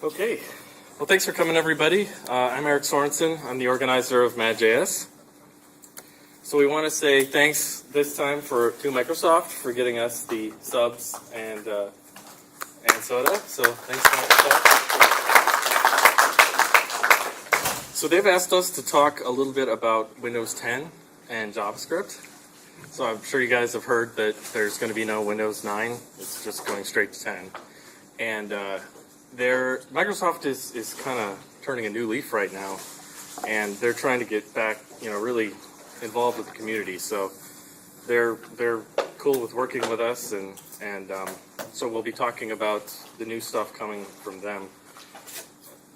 Okay. Well, thanks for coming, everybody. I'm Eric Sorensen. I'm the organizer of MadJS. So we want to say thanks this time to Microsoft for getting us the subs and soda. So thanks, Microsoft. So they've asked us to talk a little bit about Windows 10 and JavaScript. So I'm sure you guys have heard that there's going to be no Windows 9. It's just going straight to 10. And Microsoft is kind of turning a new leaf right now, and they're trying to get back, really involved with the community. So they're cool with working with us, and so we'll be talking about the new stuff coming from them,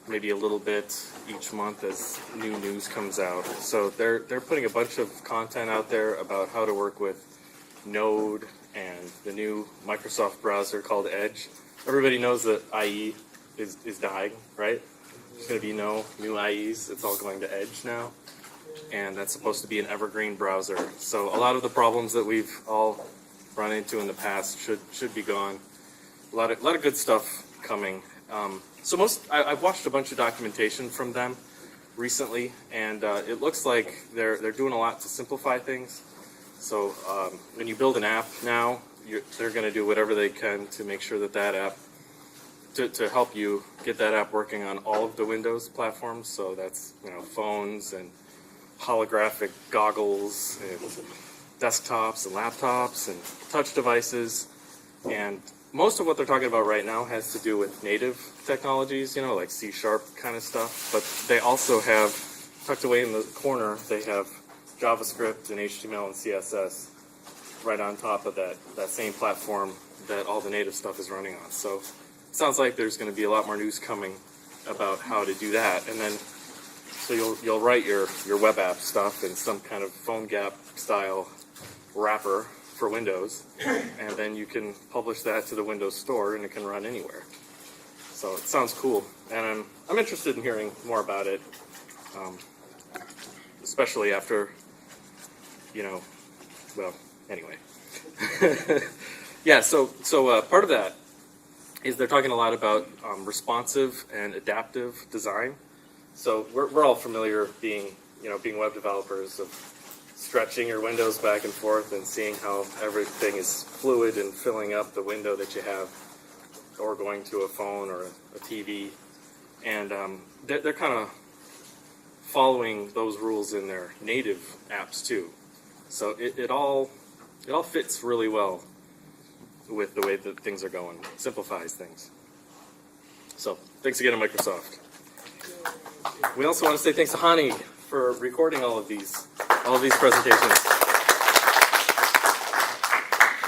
maybe a little bit each month as new news comes out. So they're putting a bunch of content out there about how to work with Node and the new Microsoft browser called Edge. Everybody knows that IE is dying, right? There's going to be no new IEs. It's all going to Edge now. And that's supposed to be an evergreen browser. So a lot of the problems that we've all run into in the past should be gone. A lot of good stuff coming. I've watched a bunch of documentation from them recently, and it looks like they're doing a lot to simplify things. So when you build an app now, they're going to do whatever they can to make sure that app, to help you get that app working on all of the Windows platforms. So that's, phones and holographic goggles and desktops and laptops and touch devices. And most of what they're talking about right now has to do with native technologies, like C# kind of stuff. But they also have, tucked away in the corner, they have JavaScript and HTML and CSS right on top of that same platform that all the native stuff is running on. So it sounds like there's going to be a lot more news coming about how to do that. And then, so you'll write your web app stuff in some kind of PhoneGap style wrapper for Windows, and then you can publish that to the Windows Store, and it can run anywhere. So it sounds cool, and I'm interested in hearing more about it, especially after, anyway. Yeah, so part of that is they're talking a lot about responsive and adaptive design. So we're all familiar being web developers of stretching your windows back and forth and seeing how everything is fluid and filling up the window that you have, or going to a phone or a TV. And they're kind of following those rules in their native apps too. So it all fits really well with the way that things are going. It simplifies things. So thanks again to Microsoft. We also want to say thanks to Hani for recording all of these presentations.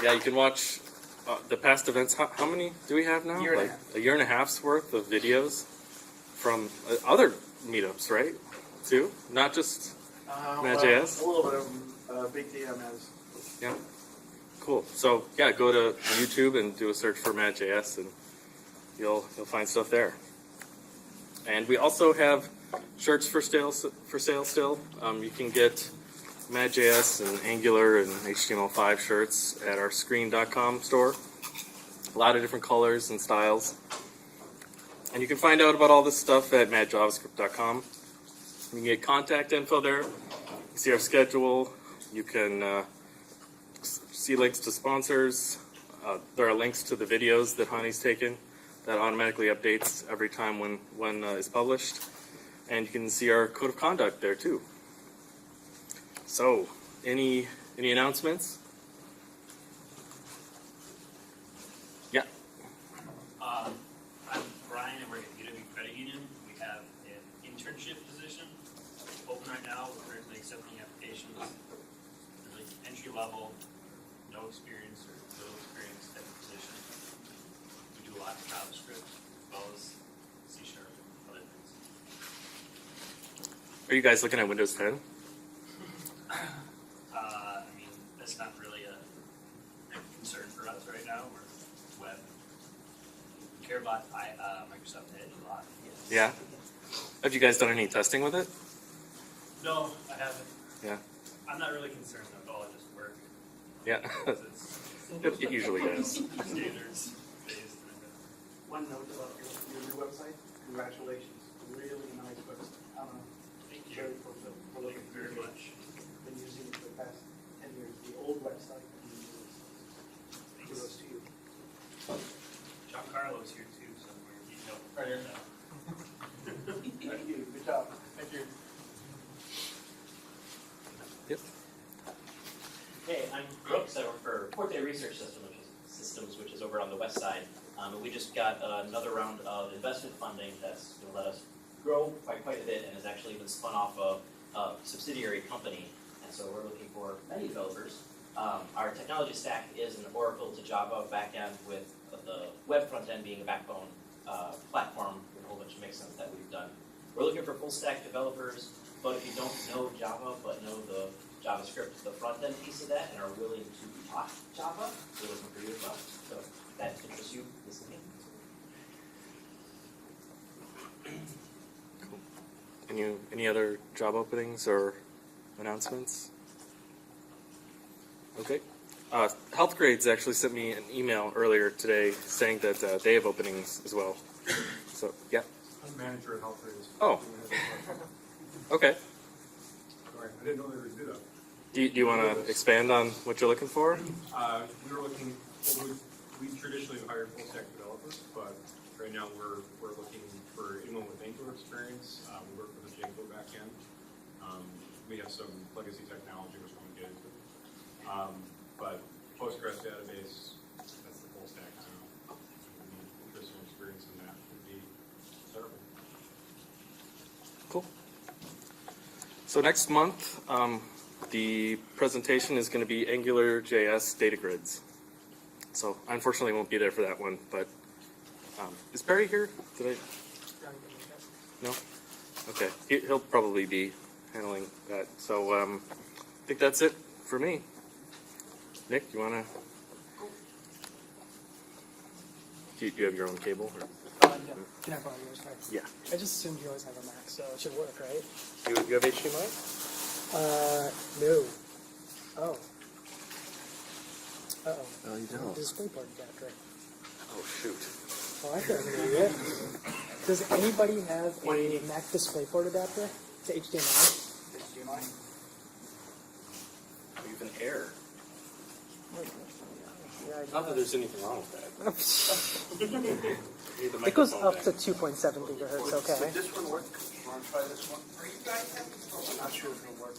Yeah, you can watch the past events. How many do we have now? A year and a half's worth of videos from other meetups, right? Too? Not just MadJS? A little bit of Big DM has. Yeah. Cool. So yeah, go to YouTube and do a search for MadJS, and you'll find stuff there. And we also have shirts for sale still. You can get MadJS and Angular and HTML5 shirts at our screen.com store. A lot of different colors and styles. And you can find out about all this stuff at madjavascript.com. You can get contact info there. You can see our schedule. You can see links to sponsors. There are links to the videos that Hani's taken that automatically updates every time one is published. And you can see our code of conduct there too. So, any announcements? Yeah. I'm Brian, and we're at Meetup Credit Union. We have an internship position open right now. We're currently accepting applications. Really entry level, no experience or little experience type of position. We do a lot of JavaScript as well as C# and other things. Are you guys looking at Windows 10? That's not really a concern for us right now. We're web. We care about Microsoft Edge a lot. Yes. Yeah. Have you guys done any testing with it? No, I haven't. Yeah. I'm not really concerned at all. I just work. Yeah. It's It usually does. standards based. One note about your new website. Congratulations. Really nice website. Thank you. Very fulfilled. Thank you very much. Been using it for the past 10 years. The old website and the new website. Kudos to you. John Carlos here too, somewhere. He helped. Right here. Thank you. Good job. Thank you. Yep. Hey, I'm Brooks. I work for Forte Research Systems, which is over on the west side. And we just got another round of investment funding that's going to let us grow by quite a bit and has actually been spun off of a subsidiary company. And so we're looking for many developers. Our technology stack is an Oracle to Java backend with the web front end being a backbone platform with a whole bunch of mix-ups that we've done. We're looking for full stack developers, but if you don't know Java but know the JavaScript, the front end piece of that, and are willing to be taught Java, we're looking for you as well. So if that interests you, listen in. Cool. Any other job openings or announcements? Okay. HealthGrades actually sent me an email earlier today saying that they have openings as well. So, yeah. I'm manager at HealthGrades. Oh. Okay. Sorry, I didn't know they would do that. Do you want to expand on what you're looking for? We were looking, well, we traditionally have hired full stack developers, but right now we're looking for anyone with Angular experience. We work with a Django backend. We have some legacy technology which we'll get into. But Postgres database, that's the full stack. So interest and experience in that would be desirable. Cool. So next month, the presentation is going to be AngularJS data grids. So I unfortunately won't be there for that one, but is Perry here? Did I? No? Okay. He'll probably be handling that. So I think that's it for me. Nick, you want to? Do you have your own cable? Or? Yeah. Can I borrow yours? Sorry. Yeah. I just assumed you always have a Mac, so it should work, right? You have HDMI? No. Oh. Uh-oh. Oh, you don't. DisplayPort adapter. Oh, shoot. Oh, I thought I knew it. Does anybody have a Mac DisplayPort adapter to HDMI? HDMI. You have an error. Yeah, Not that there's anything wrong with that. it goes up to 2.7 gigahertz, okay. Would this one work? You want to try this one? I'm not sure if it'll work.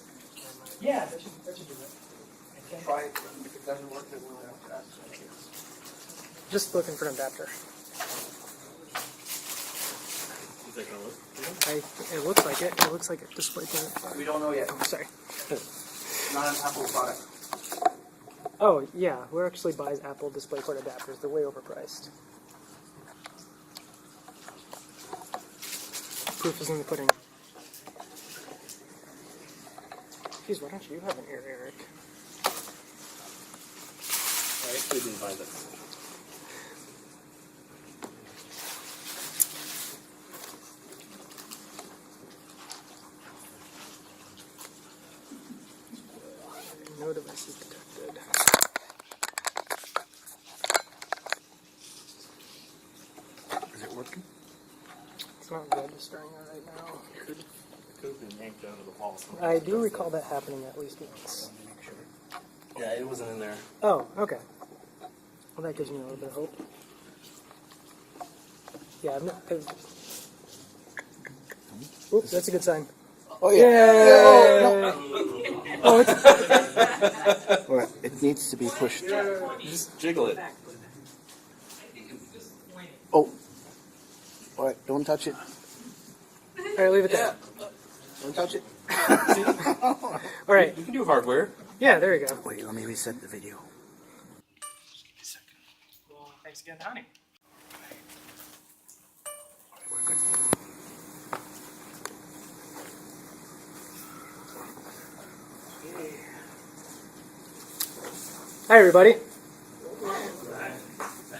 Yeah, that should do it. Okay. Try it. If it doesn't work, then we'll have to ask some kids. Just looking for an adapter. Is that going to work? It looks like it. It looks like a DisplayPort. We don't know yet. Oh, sorry. Not an Apple product. Oh, yeah. Who actually buys Apple DisplayPort adapters? They're way overpriced. Proof is in the pudding. Geez, why don't you have an ear, Eric? I actually didn't buy that. No devices detected. Is it working? It's not registering it right now. It could have been yanked out of the wall. I do recall that happening at least once. Yeah, it wasn't in there. Oh, okay. Well, that gives me a little bit of hope. Yeah, oops, that's a good sign. Oh yeah. Yay! Oh, it's All right, it needs to be pushed. Just jiggle it. Oh. All right, don't touch it. all right. Leave it there. Don't touch it. All right. You can do hardware. Yeah, there you go. Wait, let me reset the video. Well, thanks again, honey. We're good. Hi, everybody.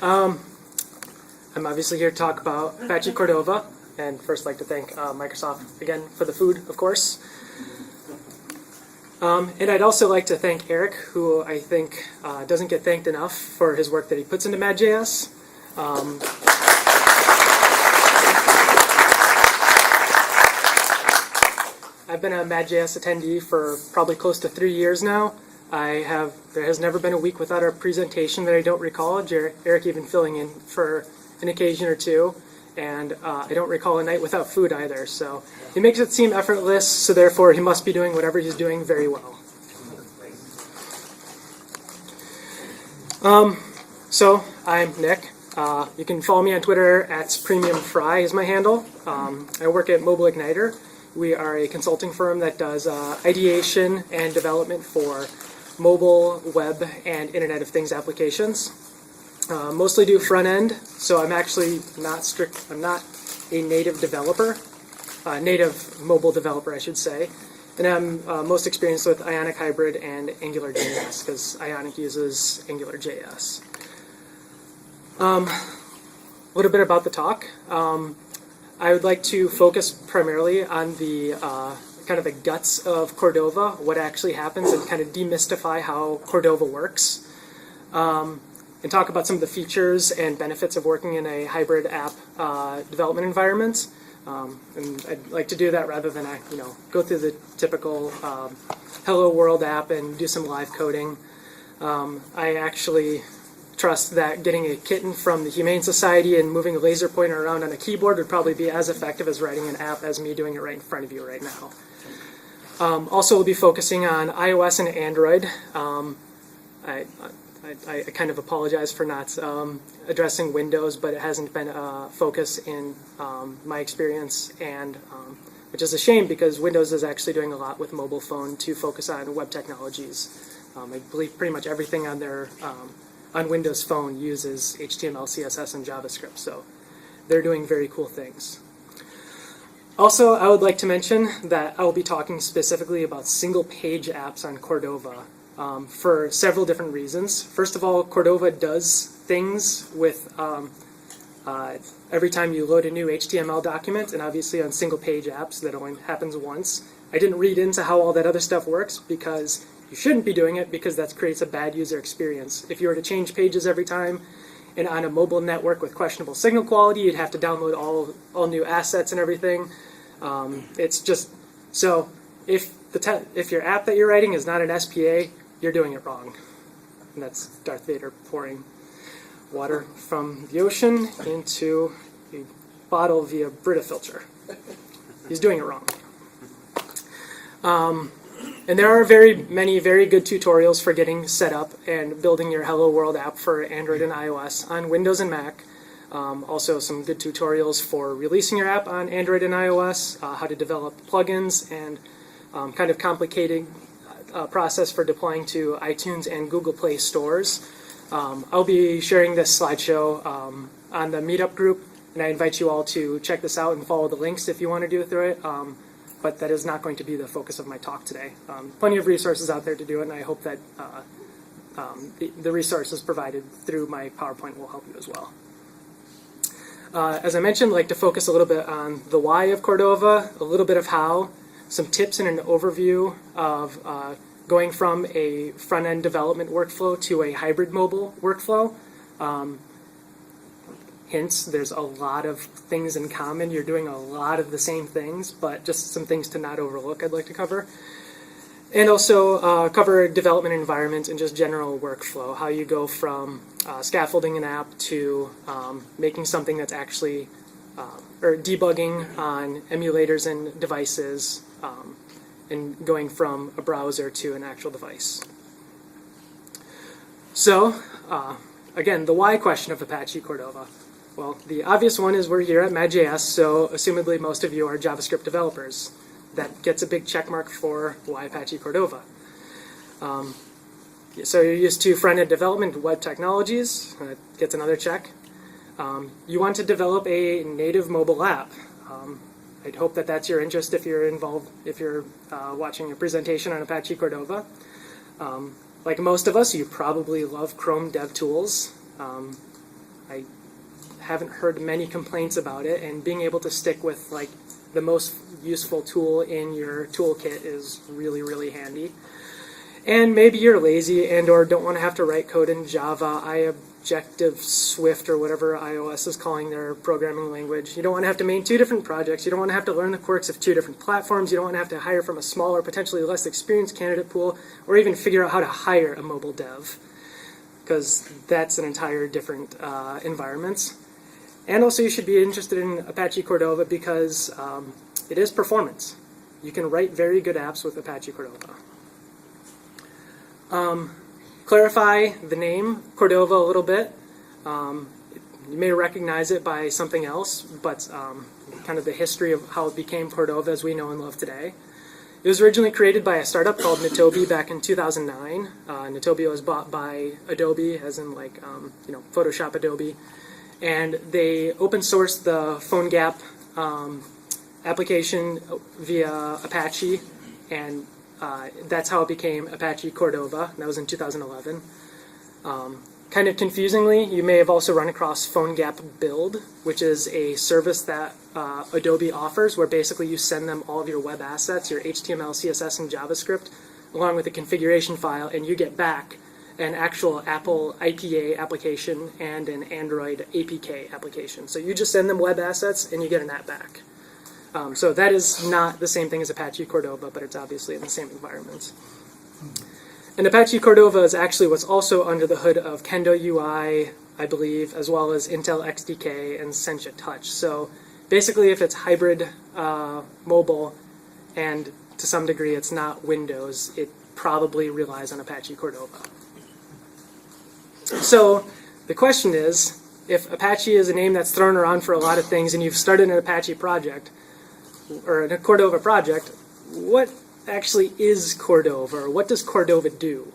I'm obviously here to talk about Apache Cordova, and first like to thank Microsoft again for the food, of course. And I'd also like to thank Eric, who I think doesn't get thanked enough for his work that he puts into MadJS. I've been a MadJS attendee for probably close to 3 years now. There has never been a week without a presentation that I don't recall. Eric even filling in for an occasion or two. And I don't recall a night without food either. So he makes it seem effortless, so therefore he must be doing whatever he's doing very well. So I'm Nick. You can follow me on Twitter at PremiumFry is my handle. I work at Mobile Igniter. We are a consulting firm that does ideation and development for mobile, web, and Internet of Things applications. Mostly do front end, so I'm actually I'm not a native developer, native mobile developer, I should say. And I'm most experienced with Ionic Hybrid and AngularJS, because Ionic uses AngularJS. A little bit about the talk. I would like to focus primarily on the kind of the guts of Cordova, what actually happens, and kind of demystify how Cordova works. And talk about some of the features and benefits of working in a hybrid app development environment. And I'd like to do that rather than go through the typical Hello World app and do some live coding. I actually trust that getting a kitten from the Humane Society and moving a laser pointer around on a keyboard would probably be as effective as writing an app as me doing it right in front of you right now. Also, we'll be focusing on iOS and Android. I kind of apologize for not addressing Windows, but it hasn't been a focus in my experience, and which is a shame because Windows is actually doing a lot with mobile phone to focus on web technologies. I believe pretty much everything on their on Windows Phone uses HTML, CSS, and JavaScript, so they're doing very cool things. Also, I would like to mention that I will be talking specifically about single-page apps on Cordova for several different reasons. First of all, Cordova does things with every time you load a new HTML document, and obviously on single-page apps that only happens once. I didn't read into how all that other stuff works because you shouldn't be doing it because that creates a bad user experience. If you were to change pages every time and on a mobile network with questionable signal quality, you'd have to download all new assets and everything. It's just so if your app that you're writing is not an SPA, you're doing it wrong. And that's Darth Vader pouring water from the ocean into a bottle via Brita filter. He's doing it wrong. And there are many very good tutorials for getting set up and building your Hello World app for Android and iOS on Windows and Mac. Also some good tutorials for releasing your app on Android and iOS, how to develop plugins, and kind of complicated process for deploying to iTunes and Google Play stores. I'll be sharing this slideshow on the Meetup group, and I invite you all to check this out and follow the links if you want to do it through it. But that is not going to be the focus of my talk today. Plenty of resources out there to do it, and I hope that the resources provided through my PowerPoint will help you as well. As I mentioned, I'd like to focus a little bit on the why of Cordova, a little bit of how, some tips and an overview of going from a front-end development workflow to a hybrid mobile workflow. Hints, there's a lot of things in common. You're doing a lot of the same things, but just some things to not overlook I'd like to cover. And also cover development environment and just general workflow, how you go from scaffolding an app to making something that's actually, or debugging on emulators and devices, and going from a browser to an actual device. So, again, the why question of Apache Cordova. Well, the obvious one is we're here at MadJS, so assumedly most of you are JavaScript developers. That gets a big check mark for why Apache Cordova. So you're used to front-end development, web technologies, gets another check. You want to develop a native mobile app. I'd hope that that's your interest if you're involved, if you're watching a presentation on Apache Cordova. Like most of us, you probably love Chrome DevTools. I haven't heard many complaints about it, and being able to stick with like the most useful tool in your toolkit is really, really handy. And maybe you're lazy and or don't want to have to write code in Java, Objective Swift, or whatever iOS is calling their programming language. You don't want to have to maintain 2 different projects. You don't want to have to learn the quirks of 2 different platforms. You don't want to have to hire from a smaller, potentially less experienced candidate pool, or even figure out how to hire a mobile dev, because that's an entire different environment. And also you should be interested in Apache Cordova because it is performance. You can write very good apps with Apache Cordova. Clarify the name Cordova a little bit. You may recognize it by something else, but kind of the history of how it became Cordova as we know and love today. It was originally created by a startup called Nitobi back in 2009. Nitobi was bought by Adobe, as in like Photoshop Adobe, and they open sourced the PhoneGap application via Apache, and that's how it became Apache Cordova. That was in 2011. Kind of confusingly, you may have also run across PhoneGap Build, which is a service that Adobe offers, where basically you send them all of your web assets, your HTML, CSS, and JavaScript, along with a configuration file, and you get back an actual Apple IPA application and an Android APK application. So you just send them web assets, and you get an app back. So that is not the same thing as Apache Cordova, but it's obviously in the same environment. And Apache Cordova is actually what's also under the hood of Kendo UI, I believe, as well as Intel XDK and Sencha Touch. So basically, if it's hybrid mobile, and to some degree it's not Windows, it probably relies on Apache Cordova. So the question is, if Apache is a name that's thrown around for a lot of things, and you've started an Apache project, or a Cordova project, what actually is Cordova, or what does Cordova do?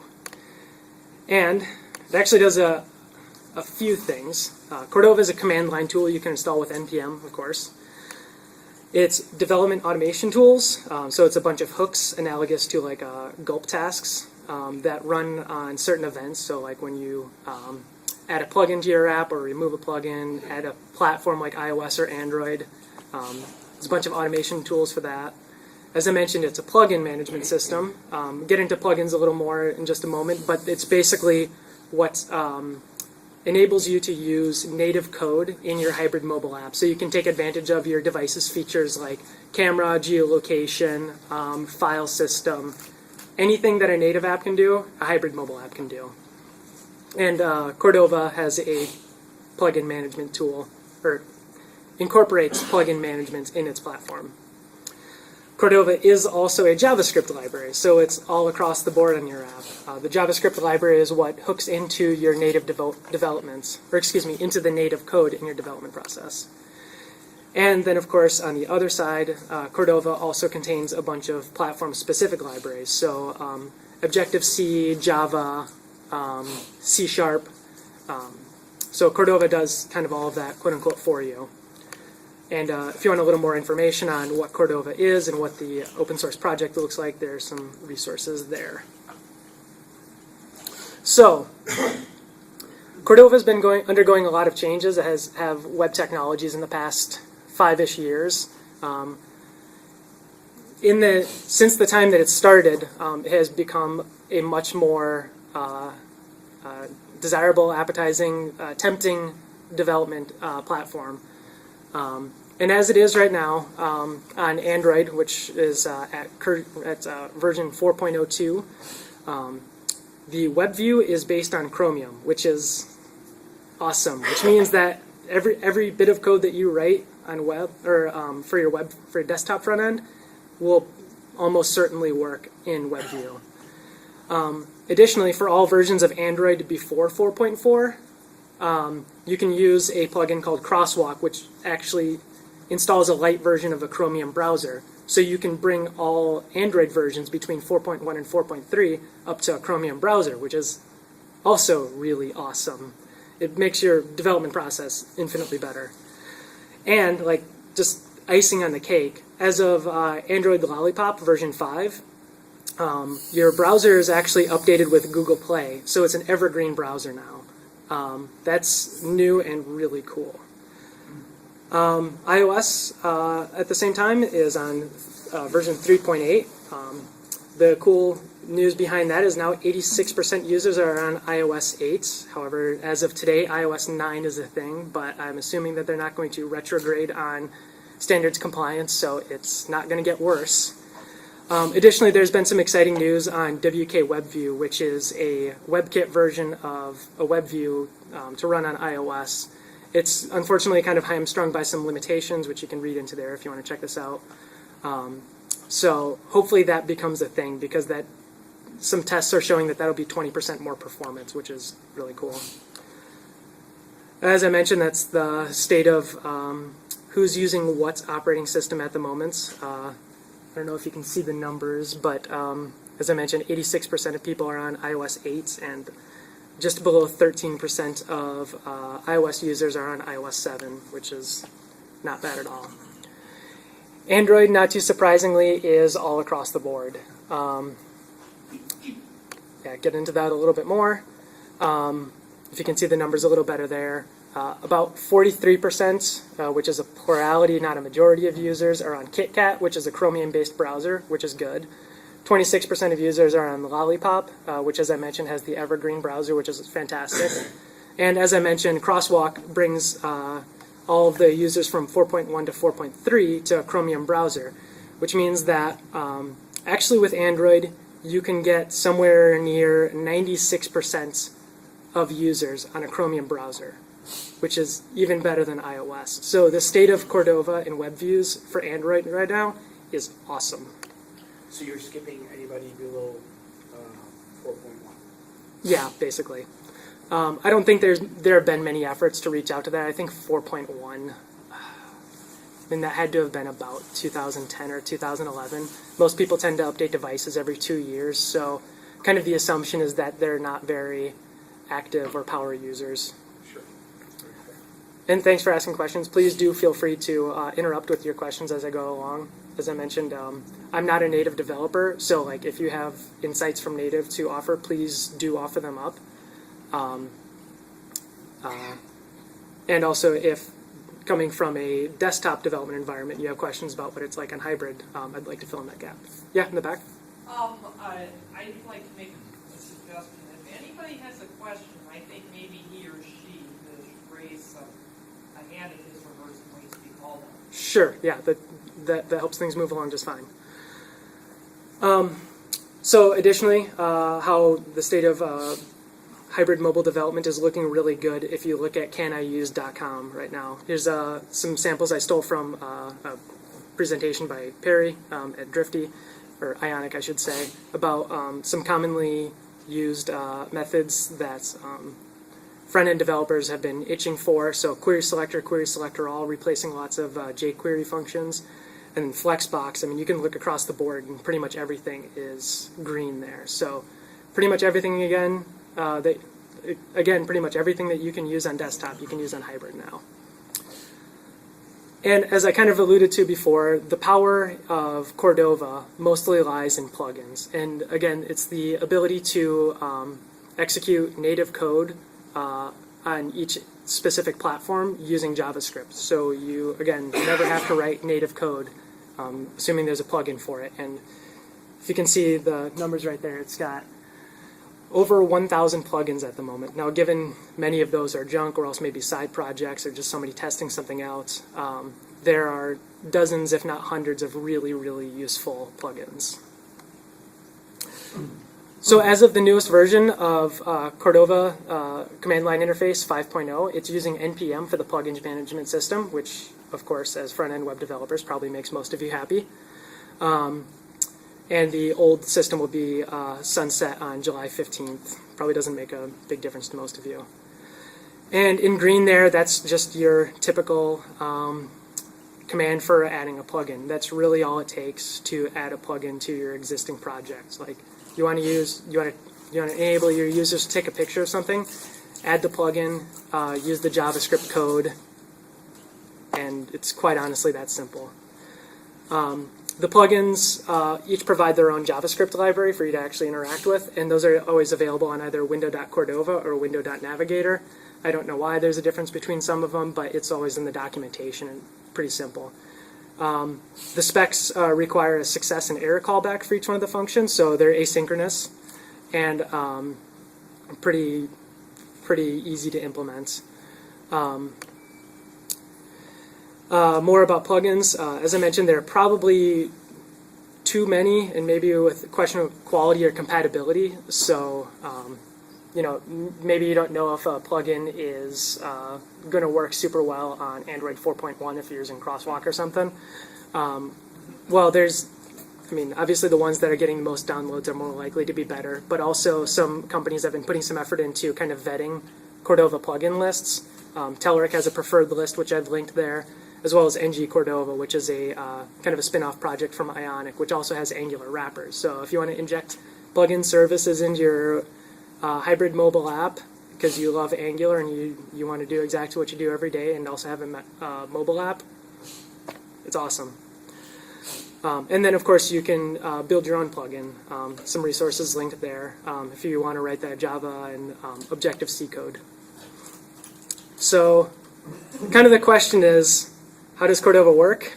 And it actually does a few things. Cordova is a command line tool you can install with NPM, of course. It's development automation tools, so it's a bunch of hooks analogous to like gulp tasks that run on certain events. So like when you add a plugin to your app or remove a plugin, add a platform like iOS or Android. There's a bunch of automation tools for that. As I mentioned, it's a plugin management system. Get into plugins a little more in just a moment, but it's basically what enables you to use native code in your hybrid mobile app. So you can take advantage of your device's features like camera, geolocation, file system. Anything that a native app can do, a hybrid mobile app can do. And Cordova has a plugin management tool, or incorporates plugin management in its platform. Cordova is also a JavaScript library, so it's all across the board on your app. The JavaScript library is what hooks into your native developments, or excuse me, into the native code in your development process. And then, of course, on the other side, Cordova also contains a bunch of platform-specific libraries. So Objective-C, Java, C#. So Cordova does kind of all of that, quote-unquote, for you. And if you want a little more information on what Cordova is and what the open source project looks like, there's some resources there. So, Cordova's been undergoing a lot of changes. It have web technologies in the past 5-ish years. Since the time that it started, it has become a much more desirable, appetizing, tempting development platform. And as it is right now on Android, which is at version 4.02, the Webview is based on Chromium, which is awesome. Which means that every bit of code that you write on web or for your desktop front end will almost certainly work in Webview. Additionally, for all versions of Android before 4.4, you can use a plugin called Crosswalk, which actually installs a light version of a Chromium browser. So you can bring all Android versions between 4.1 and 4.3 up to a Chromium browser, which is also really awesome. It makes your development process infinitely better. And like just icing on the cake, as of Android Lollipop version 5, your browser is actually updated with Google Play, so it's an evergreen browser now. That's new and really cool. iOS, at the same time, is on version 3.8. The cool news behind that is now 86% users are on iOS 8. However, as of today, iOS 9 is a thing, but I'm assuming that they're not going to retrograde on standards compliance, so it's not going to get worse. Additionally, there's been some exciting news on WK Webview, which is a WebKit version of a Webview to run on iOS. It's unfortunately kind of hamstrung by some limitations, which you can read into there if you want to check this out. So hopefully that becomes a thing, because some tests are showing that that'll be 20% more performance, which is really cool. As I mentioned, that's the state of who's using what operating system at the moment. I don't know if you can see the numbers, but as I mentioned, 86% of people are on iOS 8, and just below 13% of iOS users are on iOS 7, which is not bad at all. Android, not too surprisingly, is all across the board. Get into that a little bit more. If you can see the numbers a little better there. About 43%, which is a plurality, not a majority of users, are on KitKat, which is a Chromium-based browser, which is good. 26% of users are on Lollipop, which, as I mentioned, has the Evergreen browser, which is fantastic. And as I mentioned, Crosswalk brings all of the users from 4.1 to 4.3 to a Chromium browser, which means that actually with Android, you can get somewhere near 96% of users on a Chromium browser, which is even better than iOS. So the state of Cordova and Webviews for Android right now is awesome. So you're skipping anybody below 4.1? Yeah, basically. I don't think there have been many efforts to reach out to that. I think 4.1, and that had to have been about 2010 or 2011. Most people tend to update devices every 2 years, so kind of the assumption is that they're not very active or power users. Sure. And thanks for asking questions. Please do feel free to interrupt with your questions as I go along. As I mentioned, I'm not a native developer, so like if you have insights from native to offer, please do offer them up. And also, if coming from a desktop development environment, you have questions about what it's like on hybrid, I'd like to fill in that gap. Yeah, in the back. I'd like to make a suggestion. If anybody has a question, I think maybe he or she should raise a hand in his or hers and wait to be called on. Sure, yeah, that helps things move along just fine. So additionally, how the state of hybrid mobile development is looking really good if you look at caniuse.com right now. Here's some samples I stole from a presentation by Perry at Drifty, or Ionic I should say, about some commonly used methods that front-end developers have been itching for. So query selector all, replacing lots of jQuery functions. And then Flexbox, I mean, you can look across the board and pretty much everything is green there. So pretty much everything again, pretty much everything that you can use on desktop, you can use on hybrid now. And as I kind of alluded to before, the power of Cordova mostly lies in plugins. And again, it's the ability to execute native code on each specific platform using JavaScript. So you, again, never have to write native code, assuming there's a plugin for it. And if you can see the numbers right there, it's got over 1,000 plugins at the moment. Now, given many of those are junk or else maybe side projects or just somebody testing something out, there are dozens, if not hundreds, of really, really useful plugins. So as of the newest version of Cordova command line interface 5.0, it's using NPM for the plugins management system, which, of course, as front-end web developers, probably makes most of you happy. And the old system will be sunset on July 15th. Probably doesn't make a big difference to most of you. And in green there, that's just your typical command for adding a plugin. That's really all it takes to add a plugin to your existing projects. Like you want to enable your users to take a picture of something, add the plugin, use the JavaScript code, and it's quite honestly that simple. The plugins each provide their own JavaScript library for you to actually interact with, and those are always available on either window.cordova or window.navigator. I don't know why there's a difference between some of them, but it's always in the documentation and pretty simple. The specs require a success and error callback for each one of the functions, so they're asynchronous and pretty easy to implement. More about plugins. As I mentioned, there are probably too many, and maybe with a question of quality or compatibility. So, maybe you don't know if a plugin is going to work super well on Android 4.1 if you're using Crosswalk or something. Obviously the ones that are getting the most downloads are more likely to be better, but also some companies have been putting some effort into kind of vetting Cordova plugin lists. Telerik has a preferred list, which I've linked there, as well as NG Cordova, which is a kind of a spin-off project from Ionic, which also has Angular wrappers. So if you want to inject plugin services into your hybrid mobile app because you love Angular and you want to do exactly what you do every day and also have a mobile app, it's awesome. And then, of course, you can build your own plugin. Some resources linked there if you want to write that Java and Objective-C code. So kind of the question is, how does Cordova work?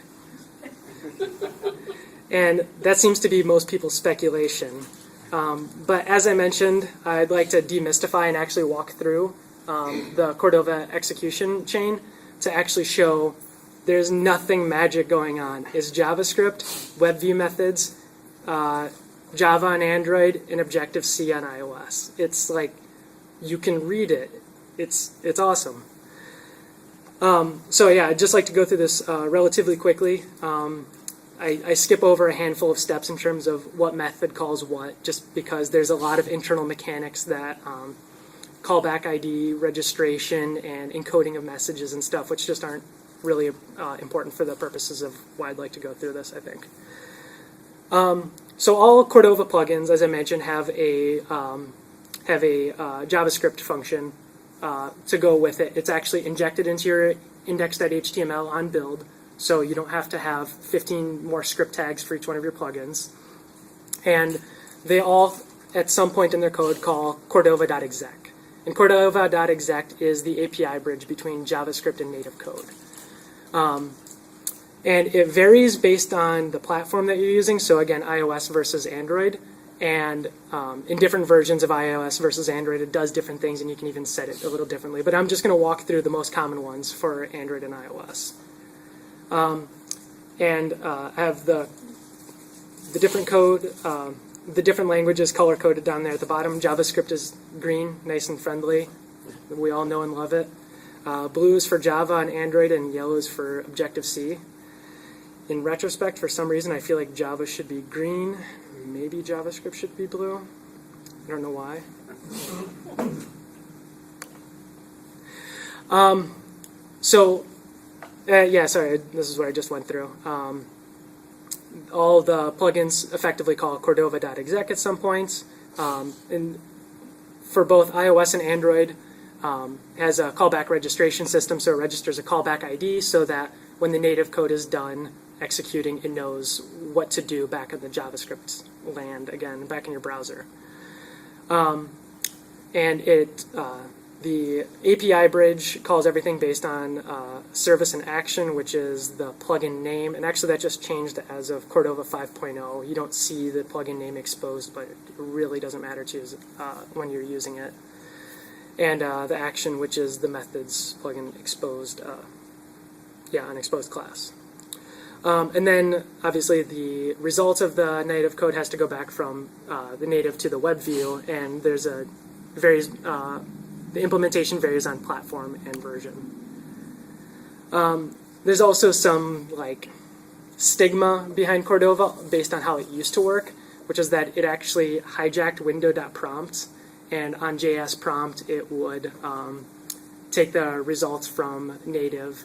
And that seems to be most people's speculation. But as I mentioned, I'd like to demystify and actually walk through the Cordova execution chain to actually show there's nothing magic going on. It's JavaScript, Webview methods, Java on Android, and Objective-C on iOS. It's like you can read it. It's awesome. So yeah, I'd just like to go through this relatively quickly. I skip over a handful of steps in terms of what method calls what, just because there's a lot of internal mechanics that callback ID, registration, and encoding of messages and stuff, which just aren't really important for the purposes of why I'd like to go through this, I think. So all Cordova plugins, as I mentioned, have a JavaScript function to go with it. It's actually injected into your index.html on build, so you don't have to have 15 more script tags for each one of your plugins. And they all, at some point in their code, call Cordova.exec. And Cordova.exec is the API bridge between JavaScript and native code. And it varies based on the platform that you're using, so again, iOS versus Android. And in different versions of iOS versus Android, it does different things, and you can even set it a little differently. But I'm just going to walk through the most common ones for Android and iOS. I have the different code, the different languages color-coded down there at the bottom. JavaScript is green, nice and friendly. We all know and love it. Blue is for Java on Android, and yellow is for Objective-C. In retrospect, for some reason, I feel like Java should be green. Maybe JavaScript should be blue. I don't know why. Sorry, this is what I just went through. All the plugins effectively call Cordova.exec at some points. And for both iOS and Android, has a callback registration system, so it registers a callback ID so that when the native code is done executing, it knows what to do back in the JavaScript land, again, back in your browser. The API bridge calls everything based on service and action, which is the plugin name. And actually, that just changed as of Cordova 5.0. You don't see the plugin name exposed, but it really doesn't matter to you when you're using it. And the action, which is the methods plugin exposed, an exposed class. And then, obviously, the result of the native code has to go back from the native to the web view, and there's the implementation varies on platform and version. There's also some stigma behind Cordova based on how it used to work, which is that it actually hijacked window.prompt, and on JS prompt it would take the results from native,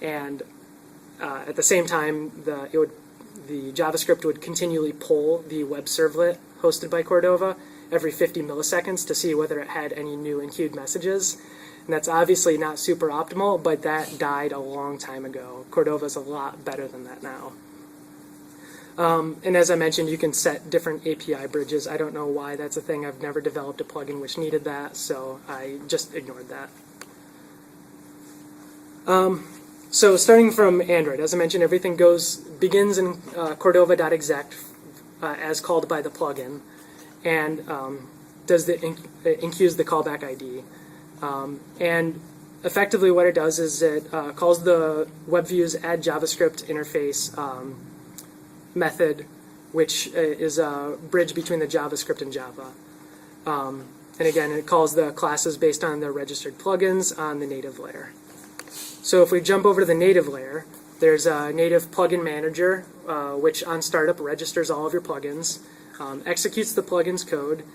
and at the same time the JavaScript would continually pull the web servlet hosted by Cordova every 50 milliseconds to see whether it had any new enqueued messages. And that's obviously not super optimal, but that died a long time ago. Cordova's a lot better than that now. And as I mentioned, you can set different API bridges. I don't know why that's a thing. I've never developed a plugin which needed that, so I just ignored that. So starting from Android, as I mentioned, everything begins in Cordova.exec as called by the plugin, and enqueues the callback ID. And effectively what it does is it calls the Webview's add JavaScript interface method, which is a bridge between the JavaScript and Java. And again, it calls the classes based on the registered plugins on the native layer. So if we jump over to the native layer, there's a native plugin manager, which on startup registers all of your plugins, executes the plugin's code,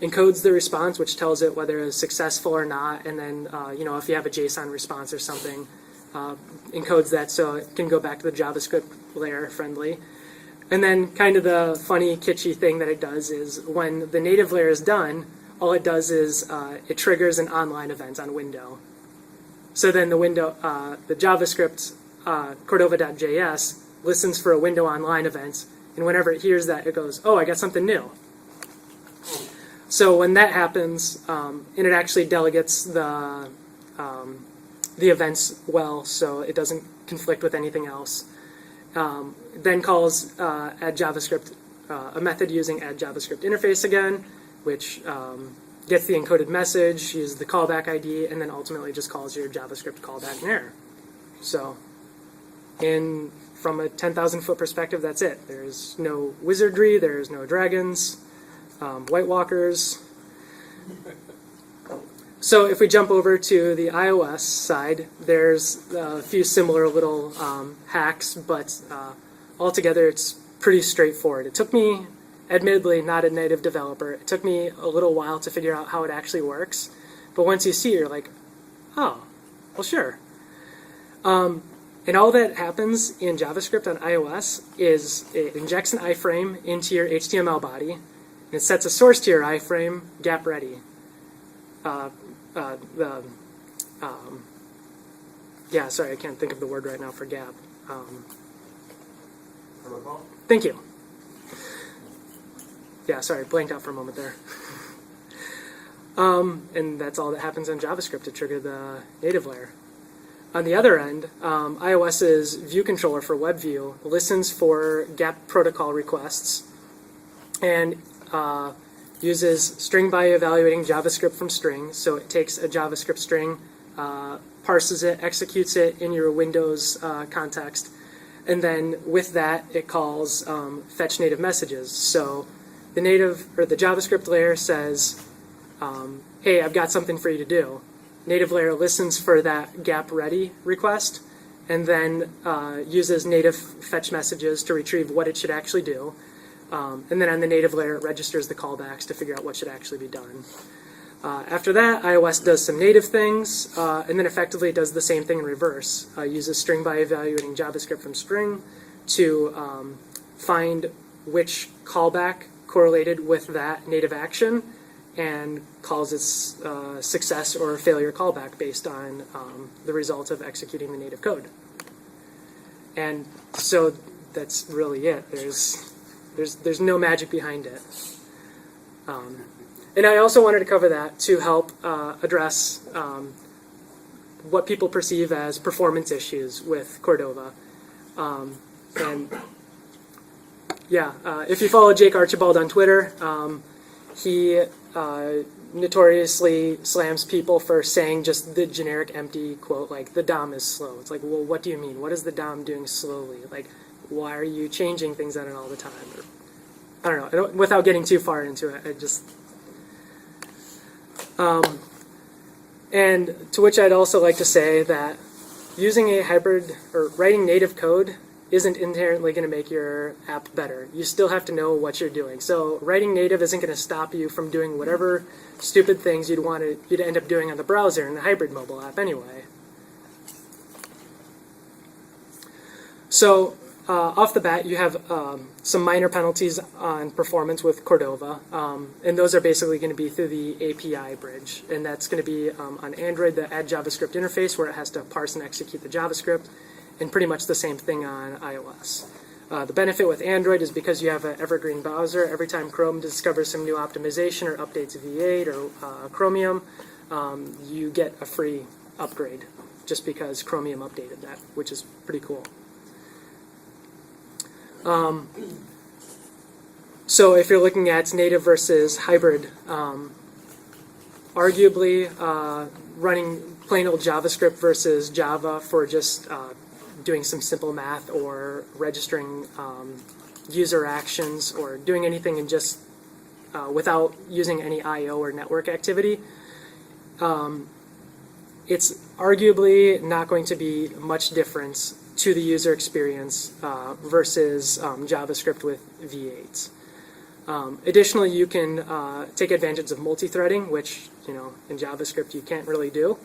encodes the response, which tells it whether it's successful or not, and then if you have a JSON response or something, encodes that so it can go back to the JavaScript layer friendly. And then kind of the funny, kitschy thing that it does is when the native layer is done, all it does is it triggers an online event on window. So then the JavaScript Cordova.js listens for a window online event, and whenever it hears that, it goes, oh, I got something new. So when that happens, and it actually delegates the events well, so it doesn't conflict with anything else. Then calls add JavaScript, a method using add JavaScript interface again, which gets the encoded message, uses the callback ID, and then ultimately just calls your JavaScript callback and error. So from a 10,000 foot perspective, that's it. There's no wizardry, there's no dragons, White Walkers. So if we jump over to the iOS side, there's a few similar little hacks, but altogether it's pretty straightforward. It took me, admittedly not a native developer, it took me a little while to figure out how it actually works. But once you see it, you're like, oh, well, sure. And all that happens in JavaScript on iOS is it injects an iframe into your HTML body, and it sets a source to your iframe, gap ready. Sorry, I can't think of the word right now for gap. Thank you. Yeah, sorry, blanked out for a moment there. And that's all that happens in JavaScript to trigger the native layer. On the other end, iOS's view controller for Webview listens for GAP protocol requests and uses string by evaluating JavaScript from string. So it takes a JavaScript string, parses it, executes it in your Windows context, and then with that it calls fetch native messages. So the JavaScript layer says, hey, I've got something for you to do. Native layer listens for that gap ready request and then uses native fetch messages to retrieve what it should actually do. And then on the native layer, it registers the callbacks to figure out what should actually be done. After that, iOS does some native things, and then effectively does the same thing in reverse. Uses string by evaluating JavaScript from string to find which callback correlated with that native action and calls its success or failure callback based on the result of executing the native code. And so that's really it. There's no magic behind it. And I also wanted to cover that to help address what people perceive as performance issues with Cordova. If you follow Jake Archibald on Twitter, he notoriously slams people for saying just the generic empty quote, like, the DOM is slow. It's like, well, what do you mean? What is the DOM doing slowly? Like, why are you changing things on it all the time? Or, I don't know. Without getting too far into it, I just... and to which I'd also like to say that using a hybrid or writing native code isn't inherently going to make your app better. You still have to know what you're doing. So writing native isn't going to stop you from doing whatever stupid things you'd end up doing on the browser in the hybrid mobile app anyway. So off the bat, you have some minor penalties on performance with Cordova, and those are basically going to be through the API bridge, and that's going to be on Android, the add JavaScript interface, where it has to parse and execute the JavaScript, and pretty much the same thing on iOS. The benefit with Android is because you have an evergreen browser, every time Chrome discovers some new optimization or updates V8 or Chromium, you get a free upgrade just because Chromium updated that, which is pretty cool. So if you're looking at native versus hybrid, arguably running plain old JavaScript versus Java for just doing some simple math or registering user actions or doing anything and just without using any I/O or network activity, it's arguably not going to be much difference to the user experience versus JavaScript with V8s. Additionally, you can take advantage of multi-threading, which in JavaScript you can't really do.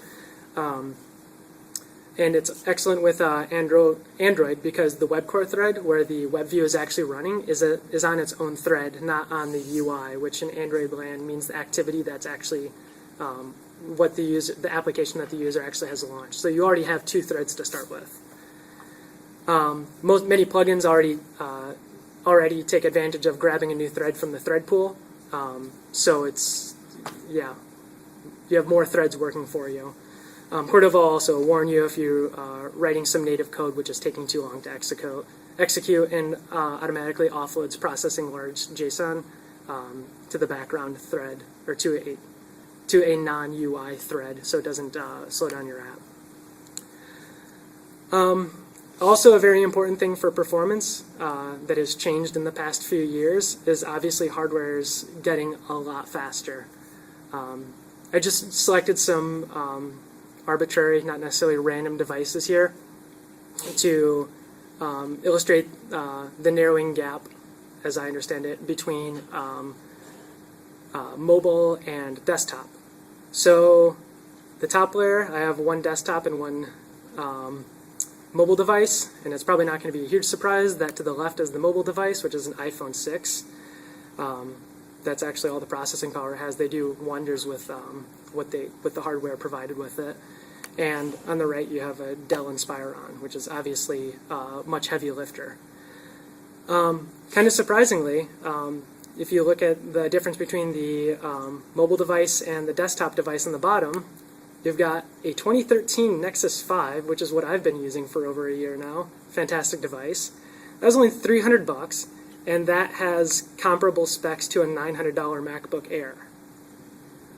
And it's excellent with Android because the web core thread, where the Webview is actually running, is on its own thread, not on the UI, which in Android land means the activity that's actually what the application that the user actually has launched. So you already have two threads to start with. Many plugins already take advantage of grabbing a new thread from the thread pool. So you have more threads working for you. Cordova will also warn you if you're writing some native code which is taking too long to execute and automatically offloads processing large JSON to the background thread or to a non-UI thread, so it doesn't slow down your app. Also, a very important thing for performance that has changed in the past few years is obviously hardware is getting a lot faster. I just selected some arbitrary, not necessarily random devices here to illustrate the narrowing gap, as I understand it, between mobile and desktop. So the top layer, I have one desktop and one mobile device, and it's probably not going to be a huge surprise that to the left is the mobile device, which is an iPhone 6. That's actually all the processing power it has. They do wonders with with the hardware provided with it. And on the right, you have a Dell Inspiron, which is obviously a much heavier lifter. Kind of surprisingly, if you look at the difference between the mobile device and the desktop device on the bottom, you've got a 2013 Nexus 5, which is what I've been using for over a year now. Fantastic device. That was only $300, and that has comparable specs to a $900 MacBook Air.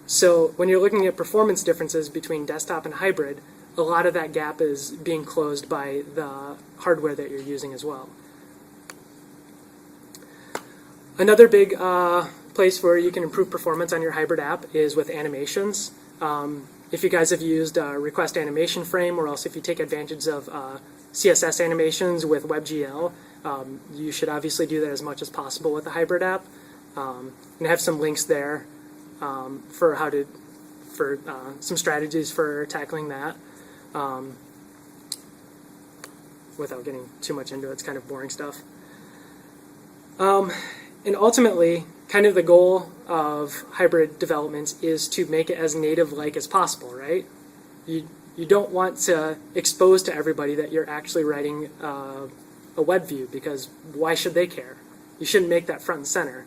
So when you're looking at performance differences between desktop and hybrid, a lot of that gap is being closed by the hardware that you're using as well. Another big place where you can improve performance on your hybrid app is with animations. If you guys have used Request Animation Frame, or else if you take advantage of CSS animations with WebGL, you should obviously do that as much as possible with a hybrid app. And I have some links there for some strategies for tackling that. Without getting too much into it, it's kind of boring stuff. And ultimately, kind of the goal of hybrid development is to make it as native-like as possible, right? You don't want to expose to everybody that you're actually writing a web view, because why should they care? You shouldn't make that front and center.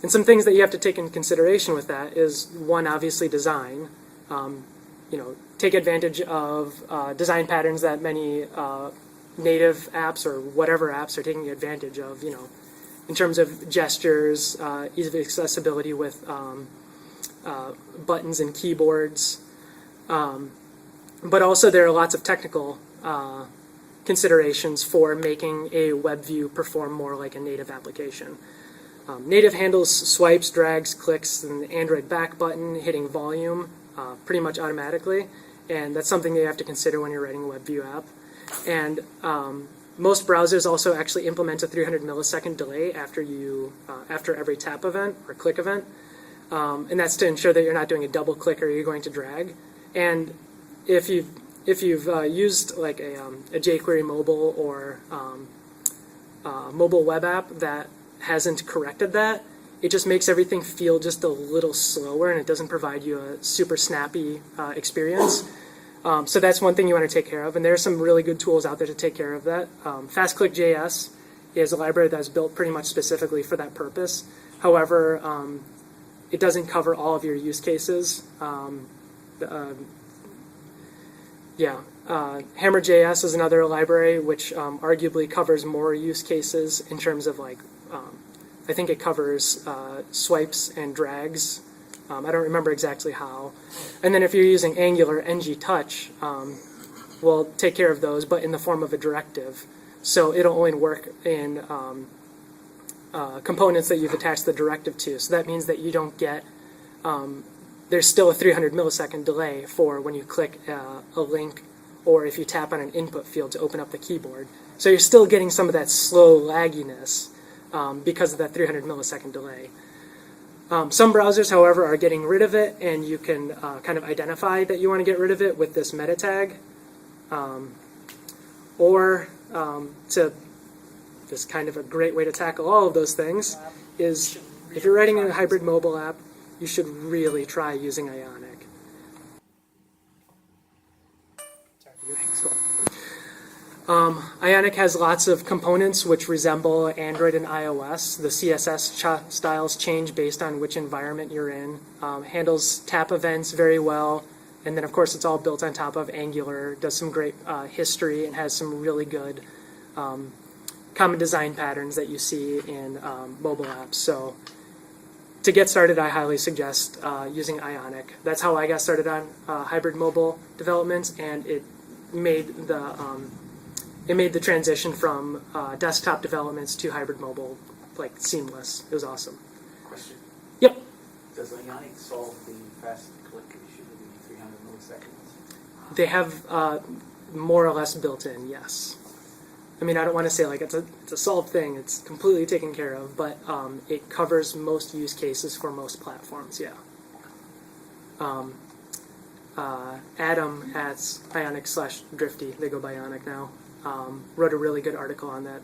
And some things that you have to take into consideration with that is, one, obviously design. Take advantage of design patterns that many native apps or whatever apps are taking advantage of, in terms of gestures, ease of accessibility with buttons and keyboards. But also there are lots of technical considerations for making a web view perform more like a native application. Native handles swipes, drags, clicks, and the Android back button, hitting volume pretty much automatically, and that's something that you have to consider when you're writing a web view app. And most browsers also actually implement a 300 millisecond delay after every tap event or click event, and that's to ensure that you're not doing a double click or you're going to drag. And if you've used like a jQuery mobile or mobile web app that hasn't corrected that, it just makes everything feel just a little slower, and it doesn't provide you a super snappy experience. So that's one thing you want to take care of, and there are some really good tools out there to take care of that. FastClick.js is a library that's built pretty much specifically for that purpose. However, it doesn't cover all of your use cases. Hammer.js is another library which arguably covers more use cases in terms of like, I think it covers swipes and drags. I don't remember exactly how. And then if you're using Angular, ng-touch will take care of those, but in the form of a directive. So it'll only work in components that you've attached the directive to. So that means that you don't get, there's still a 300 millisecond delay for when you click a link or if you tap on an input field to open up the keyboard. So you're still getting some of that slow lagginess because of that 300 millisecond delay. Some browsers, however, are getting rid of it, and you can kind of identify that you want to get rid of it with this meta tag. This kind of a great way to tackle all of those things is if you're writing a hybrid mobile app, you should really try using Ionic. Ionic has lots of components which resemble Android and iOS. The CSS styles change based on which environment you're in. Handles tap events very well. And then, of course, it's all built on top of Angular. Does some great history and has some really good common design patterns that you see in mobile apps. So to get started, I highly suggest using Ionic. That's how I got started on hybrid mobile development, and it made the transition from desktop developments to hybrid mobile like seamless. It was awesome. Question. Yep. Does Ionic solve the fast click issue of the 300 milliseconds? They have more or less built in, yes. I mean, I don't want to say like it's a solved thing. It's completely taken care of, but it covers most use cases for most platforms, yeah. Adam at Ionic/Drifty, they go by Ionic now, wrote a really good article on that.